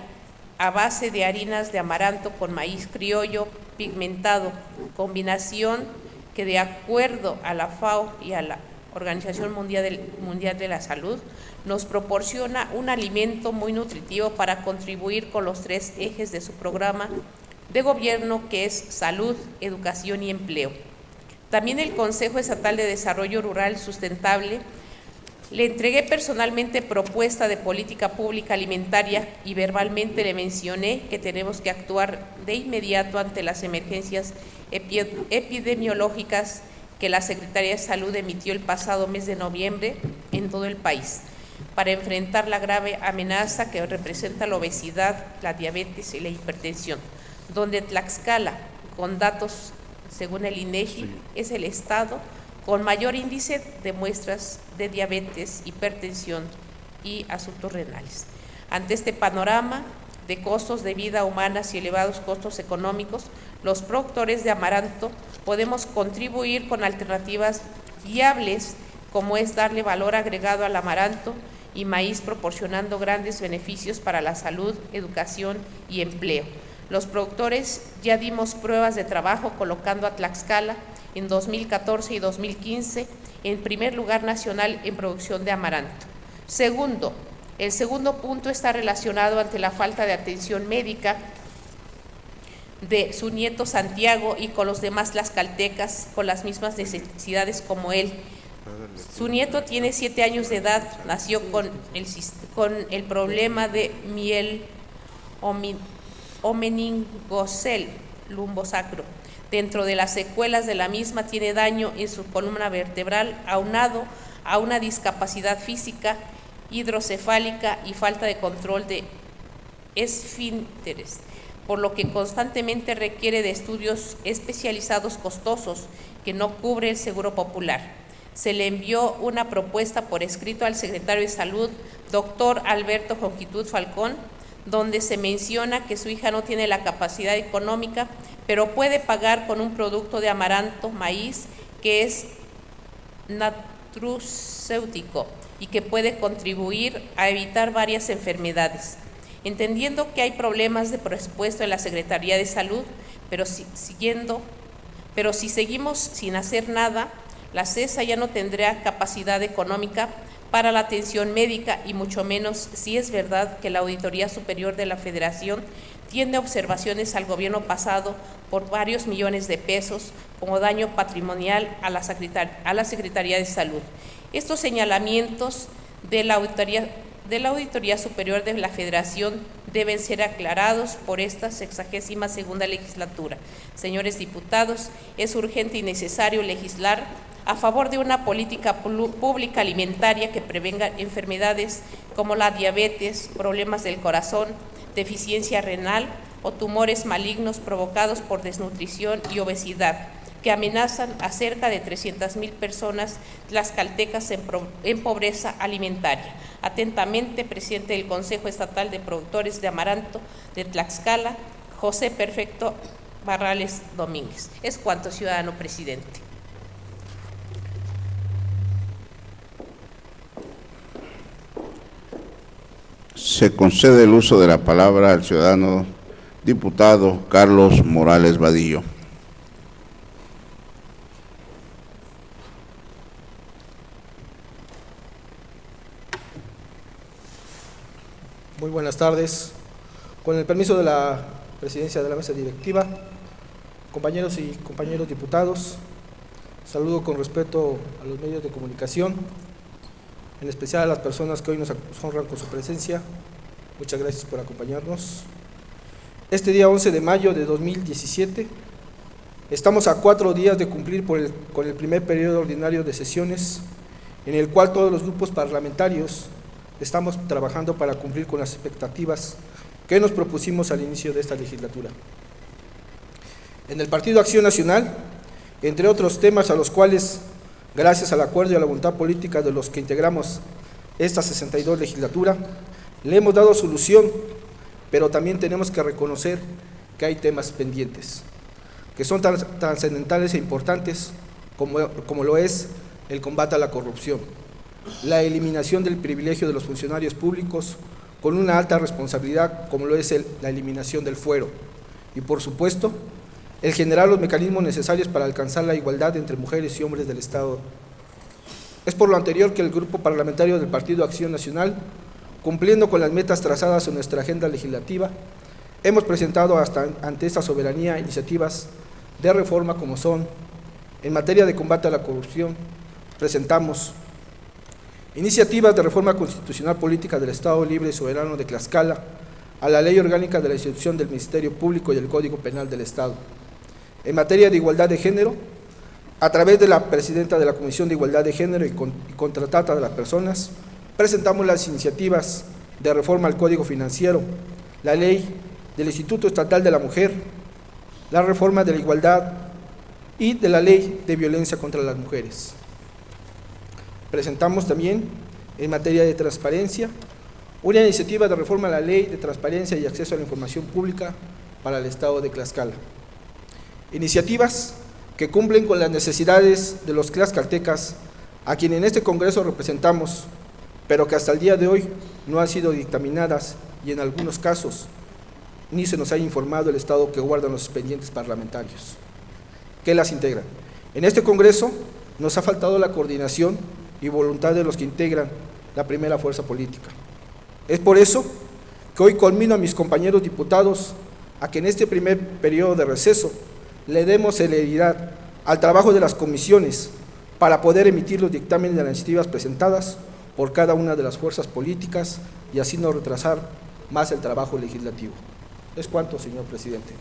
a base de harinas de amaranto con maíz criollo pigmentado, combinación que de acuerdo a la FAO y a la Organización Mundial de la Salud, nos proporciona un alimento muy nutritivo para contribuir con los 3 ejes de su programa de gobierno, que es salud, educación y empleo. También el Consejo Estatal de Desarrollo Rural Sustentable le entregué personalmente propuesta de política pública alimentaria y verbalmente le mencioné que tenemos que actuar de inmediato ante las emergencias epidemiológicas que la Secretaría de Salud emitió el pasado mes de noviembre en todo el país, para enfrentar la grave amenaza que representa la obesidad, la diabetes y la hipertensión, donde Tlaxcala, con datos según el INEGI, es el estado con mayor índice de muestras de diabetes, hipertensión y asuntos renales. Ante este panorama de costos de vida humanas y elevados costos económicos, los productores de amaranto podemos contribuir con alternativas viables, como es darle valor agregado al amaranto y maíz, proporcionando grandes beneficios para la salud, educación y empleo. Los productores ya dimos pruebas de trabajo colocando a Tlaxcala en 2014 y 2015 en primer lugar nacional en producción de amaranto. Segundo, el segundo punto está relacionado ante la falta de atención médica de su nieto Santiago y con los demás tlaxcaltecas con las mismas necesidades como él. Su nieto tiene 7 años de edad, nació con el problema de miel o meningocel lumbosacro. Dentro de las secuelas de la misma tiene daño en su columna vertebral, aunado a una discapacidad física, hidrocefálica y falta de control de esfínteres, por lo que constantemente requiere de estudios especializados costosos que no cubre el Seguro Popular. Se le envió una propuesta por escrito al secretario de Salud, doctor Alberto Jonquitud Falcón, donde se menciona que su hija no tiene la capacidad económica, pero puede pagar con un producto de amaranto, maíz, que es nutracéutico y que puede contribuir a evitar varias enfermedades. Entendiendo que hay problemas de presupuesto en la Secretaría de Salud, pero si seguimos sin hacer nada, la CESA ya no tendrá capacidad económica para la atención médica y mucho menos si es verdad que la Auditoría Superior de la Federación tiene observaciones al gobierno pasado por varios millones de pesos como daño patrimonial a la Secretaría de Salud. Estos señalamientos de la Auditoría Superior de la Federación deben ser aclarados por esta 62ª legislatura. Señores diputados, es urgente y necesario legislar a favor de una política pública alimentaria que prevenga enfermedades como la diabetes, problemas del corazón, deficiencia renal o tumores malignos provocados por desnutrición y obesidad, que amenazan a cerca de 300,000 personas tlaxcaltecas en pobreza alimentaria. Atentamente, presidente del Consejo Estatal de Productores de Amaranto de Tlaxcala, José Perfecto Barrales Domínguez. Es cuanto, ciudadano presidente. Se concede el uso de la palabra al ciudadano diputado Carlos Morales Vadillo. Muy buenas tardes. Con el permiso de la presidencia de la mesa directiva, compañeros y compañeros diputados, saludo con respeto a los medios de comunicación, en especial a las personas que hoy nos honran con su presencia. Muchas gracias por acompañarnos. Este día 11 de mayo de 2017, estamos a 4 días de cumplir con el primer periodo ordinario de sesiones, en el cual todos los grupos parlamentarios estamos trabajando para cumplir con las expectativas que nos propusimos al inicio de esta legislatura. En el Partido Acción Nacional, entre otros temas a los cuales, gracias al acuerdo y a la voluntad política de los que integramos esta 62 legislatura, le hemos dado solución, pero también tenemos que reconocer que hay temas pendientes, que son tan trascendentales e importantes como lo es el combate a la corrupción, la eliminación del privilegio de los funcionarios públicos con una alta responsabilidad como lo es la eliminación del fuero y, por supuesto, el generar los mecanismos necesarios para alcanzar la igualdad entre mujeres y hombres del Estado. Es por lo anterior que el Grupo Parlamentario del Partido Acción Nacional, cumpliendo con las metas trazadas en nuestra agenda legislativa, hemos presentado ante esta soberanía iniciativas de reforma como son: en materia de combate a la corrupción, presentamos iniciativas de reforma constitucional política del Estado Libre y Soberano de Tlaxcala a la Ley Orgánica de la Institución del Ministerio Público y el Código Penal del Estado. En materia de igualdad de género, a través de la presidenta de la Comisión de Igualdad de Género y contra Trata de las Personas, presentamos las iniciativas de reforma al Código Financiero, la Ley del Instituto Estatal de la Mujer, la reforma de la igualdad y de la Ley de Violencia contra las Mujeres. Presentamos también, en materia de transparencia, una iniciativa de reforma a la Ley de Transparencia y Acceso a la Información Pública para el Estado de Tlaxcala. Iniciativas que cumplen con las necesidades de los tlaxcaltecas, a quienes en este Congreso representamos, pero que hasta el día de hoy no han sido dictaminadas y en algunos casos ni se nos ha informado el estado que guardan los expedientes parlamentarios que las integran. En este Congreso nos ha faltado la coordinación y voluntad de los que integran la primera fuerza política. Es por eso que hoy conmino a mis compañeros diputados a que en este primer periodo de receso le demos celeridad al trabajo de las comisiones para poder emitir los dictámenes de las iniciativas presentadas por cada una de las fuerzas políticas y así no retrasar más el trabajo legislativo. Es cuanto, señor presidente.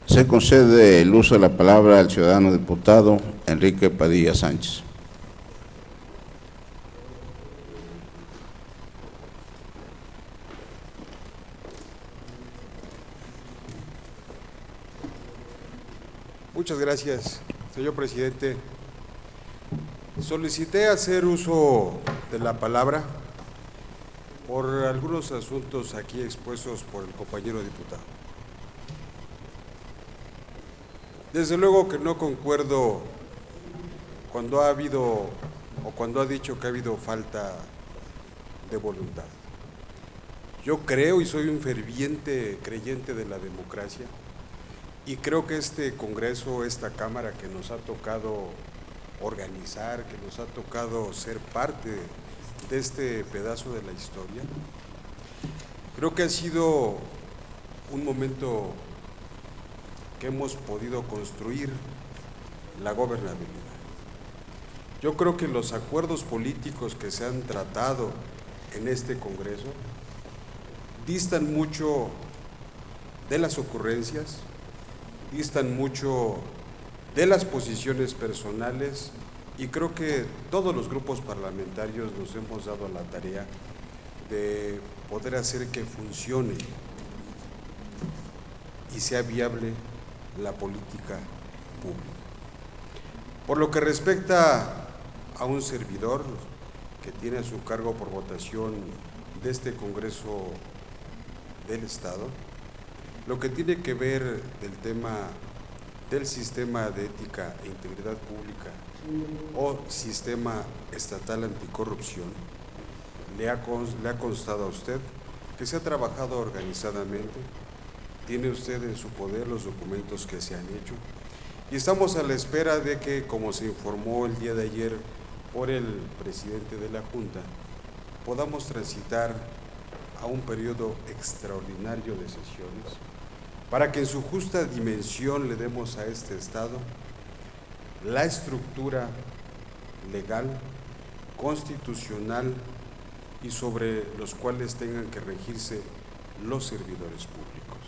Se concede el uso de la palabra al ciudadano diputado Enrique Padilla Sánchez. Muchas gracias, señor presidente. Solicité hacer uso de la palabra por algunos asuntos aquí expuestos por el compañero diputado. Desde luego que no concuerdo cuando ha habido o cuando ha dicho que ha habido falta de voluntad. Yo creo y soy un ferviente creyente de la democracia. Y creo que este Congreso, esta Cámara que nos ha tocado organizar, que nos ha tocado ser parte de este pedazo de la historia, creo que ha sido un momento que hemos podido construir la gobernabilidad. Yo creo que los acuerdos políticos que se han tratado en este Congreso distan mucho de las ocurrencias, distan mucho de las posiciones personales y creo que todos los grupos parlamentarios nos hemos dado la tarea de poder hacer que funcione y sea viable la política pública. Por lo que respecta a un servidor que tiene a su cargo por votación de este Congreso del Estado, lo que tiene que ver del tema del sistema de ética e integridad pública o sistema estatal anticorrupción, le ha constado a usted que se ha trabajado organizadamente, tiene usted en su poder los documentos que se han hecho y estamos a la espera de que, como se informó el día de ayer por el presidente de la Junta, podamos transitar a un periodo extraordinario de sesiones para que en su justa dimensión le demos a este Estado la estructura legal, constitucional y sobre los cuales tengan que regirse los servidores públicos.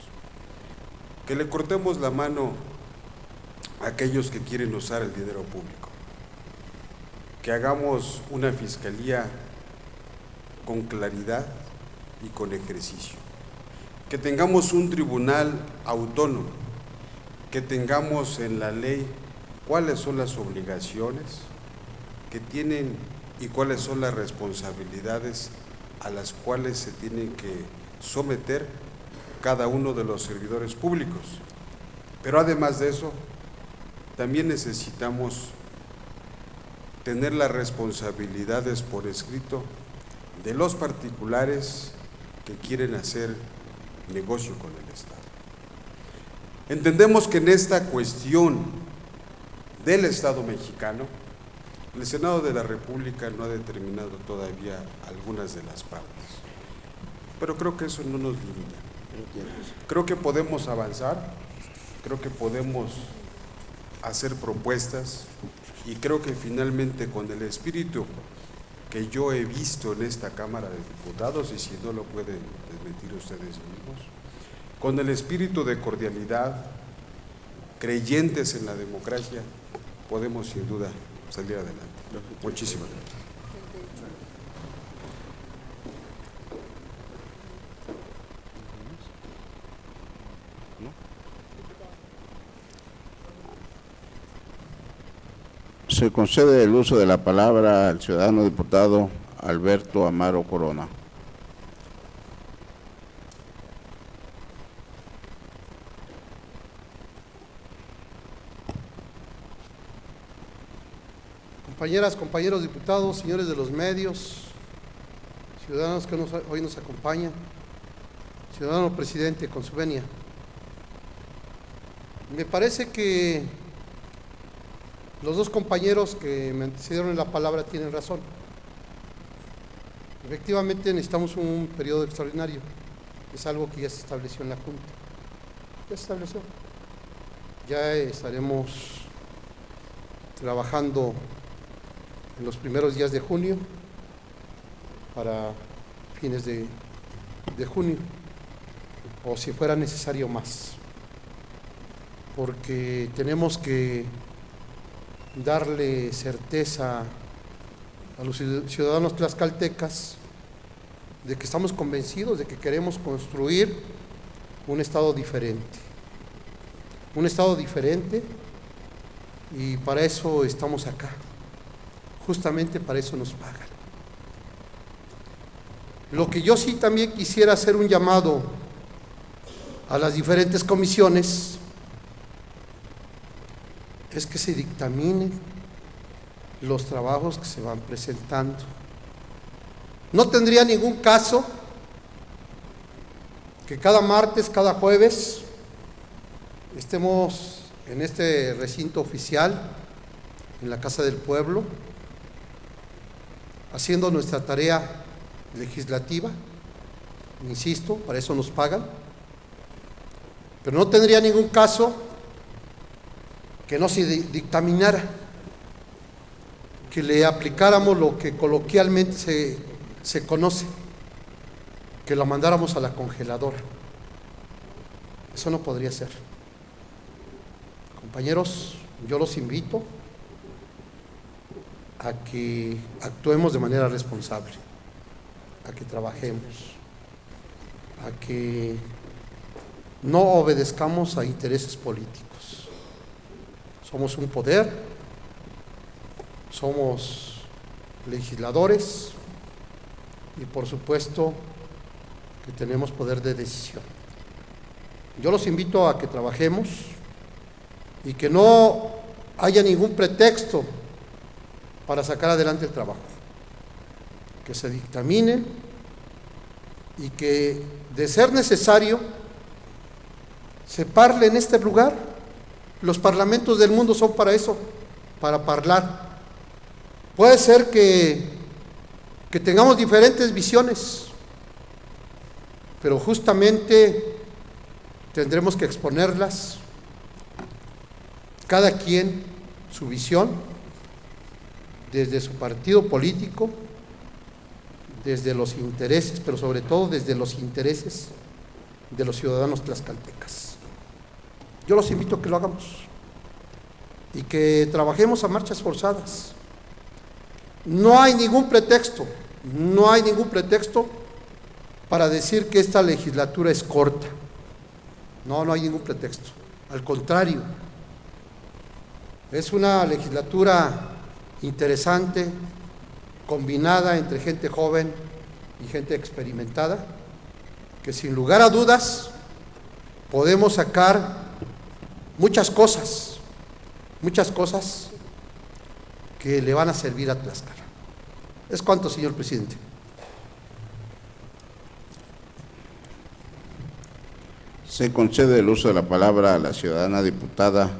Que le cortemos la mano a aquellos que quieren usar el dinero público, que hagamos una fiscalía con claridad y con ejercicio, que tengamos un tribunal autónomo, que tengamos en la ley cuáles son las obligaciones que tienen y cuáles son las responsabilidades a las cuales se tienen que someter cada uno de los servidores públicos. Pero además de eso, también necesitamos tener las responsabilidades por escrito de los particulares que quieren hacer negocio con el Estado. Entendemos que en esta cuestión del Estado mexicano, el Senado de la República no ha determinado todavía algunas de las partes, pero creo que eso no nos limita. Creo que podemos avanzar, creo que podemos hacer propuestas y creo que finalmente con el espíritu que yo he visto en esta Cámara de Diputados, y si no lo pueden desmentir ustedes mismos, con el espíritu de cordialidad, creyentes en la democracia, podemos sin duda salir adelante. Muchísimas gracias. Se concede el uso de la palabra al ciudadano diputado Alberto Amaro Corona. Compañeras, compañeros diputados, señores de los medios, ciudadanos que hoy nos acompañan, ciudadano presidente, con su venia. Me parece que los dos compañeros que me antecedieron en la palabra tienen razón. Efectivamente necesitamos un periodo extraordinario. Es algo que ya se estableció en la Junta. Ya se estableció. Ya estaremos trabajando en los primeros días de junio para fines de junio, o si fuera necesario más, porque tenemos que darle certeza a los ciudadanos tlaxcaltecas de que estamos convencidos de que queremos construir un Estado diferente. Un Estado diferente, y para eso estamos acá. Justamente para eso nos pagan. Lo que yo sí también quisiera hacer un llamado a las diferentes comisiones es que se dictaminen los trabajos que se van presentando. No tendría ningún caso que cada martes, cada jueves estemos en este recinto oficial, en la Casa del Pueblo, haciendo nuestra tarea legislativa. Insisto, para eso nos pagan, pero no tendría ningún caso que no se dictaminara, que le aplicáramos lo que coloquialmente se conoce, que lo mandáramos a la congeladora. Eso no podría ser. Compañeros, yo los invito a que actuemos de manera responsable, a que trabajemos, a que no obedezcamos a intereses políticos. Somos un poder, somos legisladores y por supuesto que tenemos poder de decisión. Yo los invito a que trabajemos y que no haya ningún pretexto para sacar adelante el trabajo, que se dictamine y que, de ser necesario, se parle en este lugar. Los parlamentos del mundo son para eso, para hablar. Puede ser que tengamos diferentes visiones, pero justamente tendremos que exponerlas, cada quien su visión, desde su partido político, desde los intereses, pero sobre todo desde los intereses de los ciudadanos tlaxcaltecas. Yo los invito a que lo hagamos y que trabajemos a marchas forzadas. No hay ningún pretexto para decir que esta legislatura es corta. No, no hay ningún pretexto. Al contrario, es una legislatura interesante, combinada entre gente joven y gente experimentada, que sin lugar a dudas podemos sacar muchas cosas que le van a servir a Tlaxcala. Es cuanto, señor presidente. Se concede el uso de la palabra a la ciudadana diputada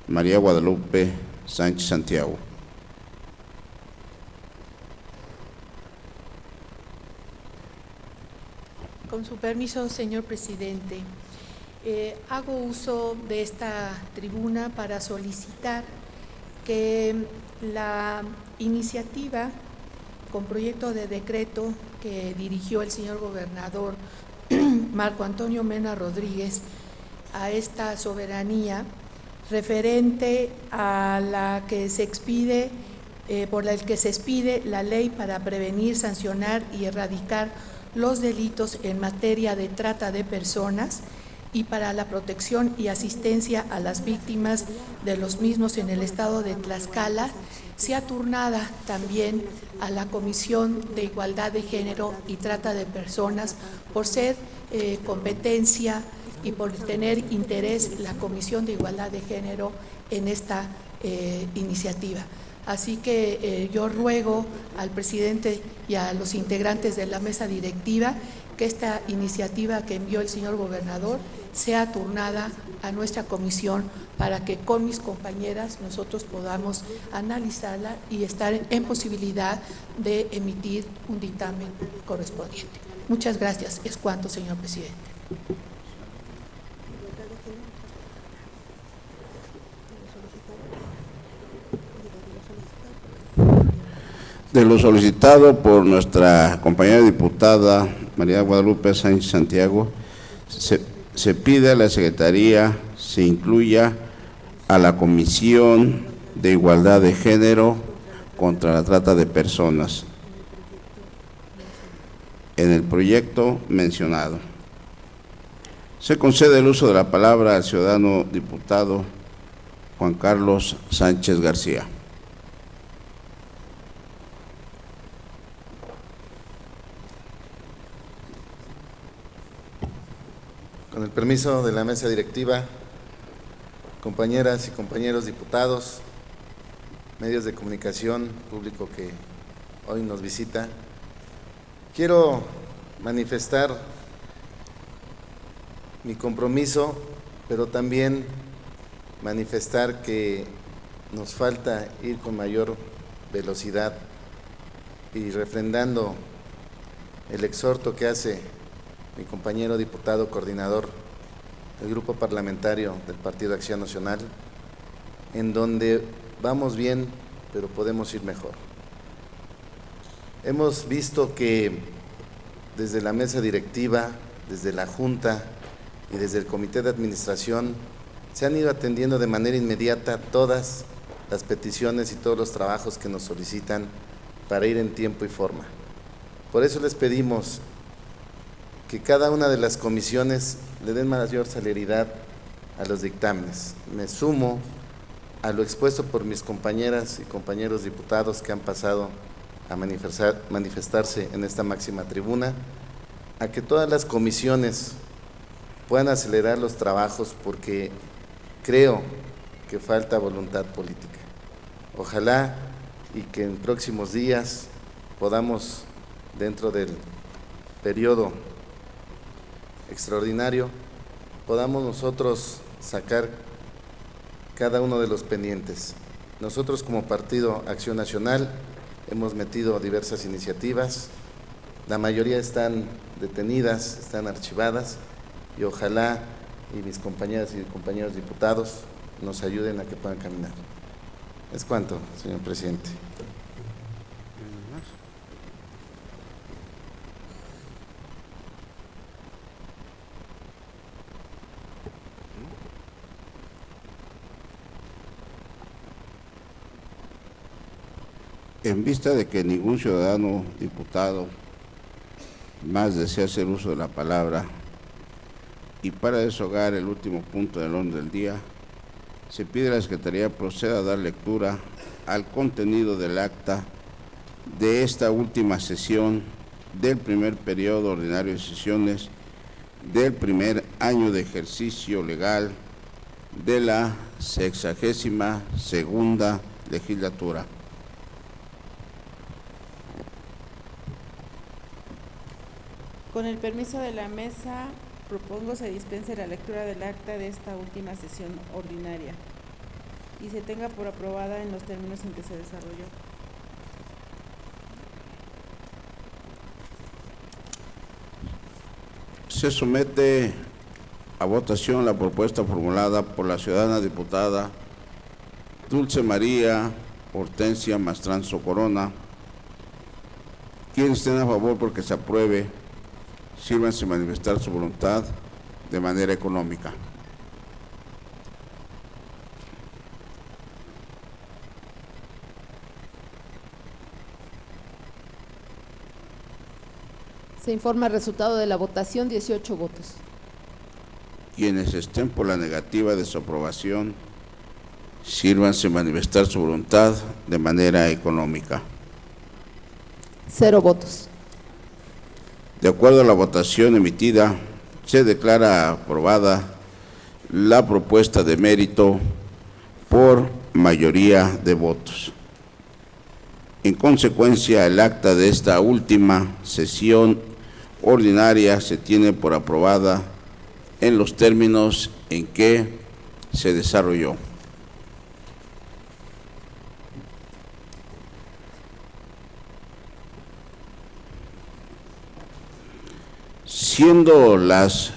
María Guadalupe Sánchez Santiago. Con su permiso, señor presidente, hago uso de esta tribuna para solicitar que la iniciativa con proyecto de decreto que dirigió el señor gobernador Marco Antonio Mena Rodríguez a esta soberanía referente a la que se expide, por el que se expide la ley para prevenir, sancionar y erradicar los delitos en materia de trata de personas y para la protección y asistencia a las víctimas de los mismos en el estado de Tlaxcala, sea turnada también a la Comisión de Igualdad de Género y Trata de Personas por ser competencia y por tener interés la Comisión de Igualdad de Género en esta iniciativa. Así que yo ruego al presidente y a los integrantes de la mesa directiva que esta iniciativa que envió el señor gobernador sea turnada a nuestra comisión para que con mis compañeras nosotros podamos analizarla y estar en posibilidad de emitir un dictamen correspondiente. Muchas gracias. Es cuanto, señor presidente. De lo solicitado por nuestra compañera diputada María Guadalupe Sánchez Santiago, se pide a la Secretaría se incluya a la Comisión de Igualdad de Género contra la Trata de Personas en el proyecto mencionado. Se concede el uso de la palabra al ciudadano diputado Juan Carlos Sánchez García. Con el permiso de la mesa directiva, compañeras y compañeros diputados, medios de comunicación, público que hoy nos visita, quiero manifestar mi compromiso, pero también manifestar que nos falta ir con mayor velocidad y refrendando el exhorto que hace mi compañero diputado coordinador del Grupo Parlamentario del Partido Acción Nacional, en donde vamos bien, pero podemos ir mejor. Hemos visto que desde la mesa directiva, desde la Junta y desde el Comité de Administración se han ido atendiendo de manera inmediata todas las peticiones y todos los trabajos que nos solicitan para ir en tiempo y forma. Por eso les pedimos que cada una de las comisiones le den mayor celeridad a los dictámenes. Me sumo a lo expuesto por mis compañeras y compañeros diputados que han pasado a manifestarse en esta máxima tribuna, a que todas las comisiones puedan acelerar los trabajos porque creo que falta voluntad política. Ojalá y que en próximos días podamos, dentro del periodo extraordinario, podamos nosotros sacar cada uno de los pendientes. Nosotros como Partido Acción Nacional hemos metido diversas iniciativas, la mayoría están detenidas, están archivadas y ojalá y mis compañeras y compañeros diputados nos ayuden a que puedan caminar. Es cuanto, señor presidente. En vista de que ningún ciudadano diputado más desea hacer uso de la palabra? Y para deshogar el último punto del orden del día, se pide a la Secretaría proceda a dar lectura al contenido del acta de esta última sesión del primer periodo ordinario de sesiones del primer año de ejercicio legal de la 62ª legislatura. Con el permiso de la mesa, propongo se dispense la lectura del acta de esta última sesión ordinaria y se tenga por aprobada en los términos en que se desarrolló. Se somete a votación la propuesta formulada por la ciudadana diputada Dulce María Hortensia Mastranzo Corona. Quienes estén a favor porque se apruebe, sírvanse manifestar su voluntad de manera económica. Se informa el resultado de la votación, 18 votos. Quienes estén por la negativa de su aprobación, sírvanse manifestar su voluntad de manera económica. 0 votos. De acuerdo a la votación emitida, se declara aprobada la propuesta de mérito por mayoría de votos. En consecuencia, el acta de esta última sesión ordinaria se tiene por aprobada en los términos en que se desarrolló. Siendo las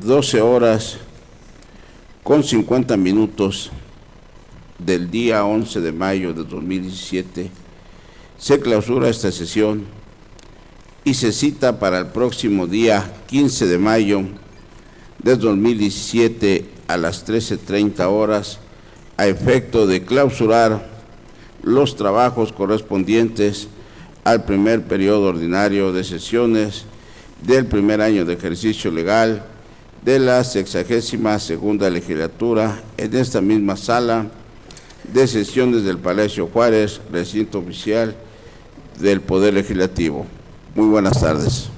12:50 del día 11 de mayo de 2017, se clausura esta sesión y se cita para el próximo día 15 de mayo de 2017 a las 13:30 horas a efecto de clausurar los trabajos correspondientes al primer periodo ordinario de sesiones del primer año de ejercicio legal de la 62ª legislatura en esta misma sala de sesiones del Palacio Juárez, recinto oficial del Poder Legislativo. Muy buenas tardes.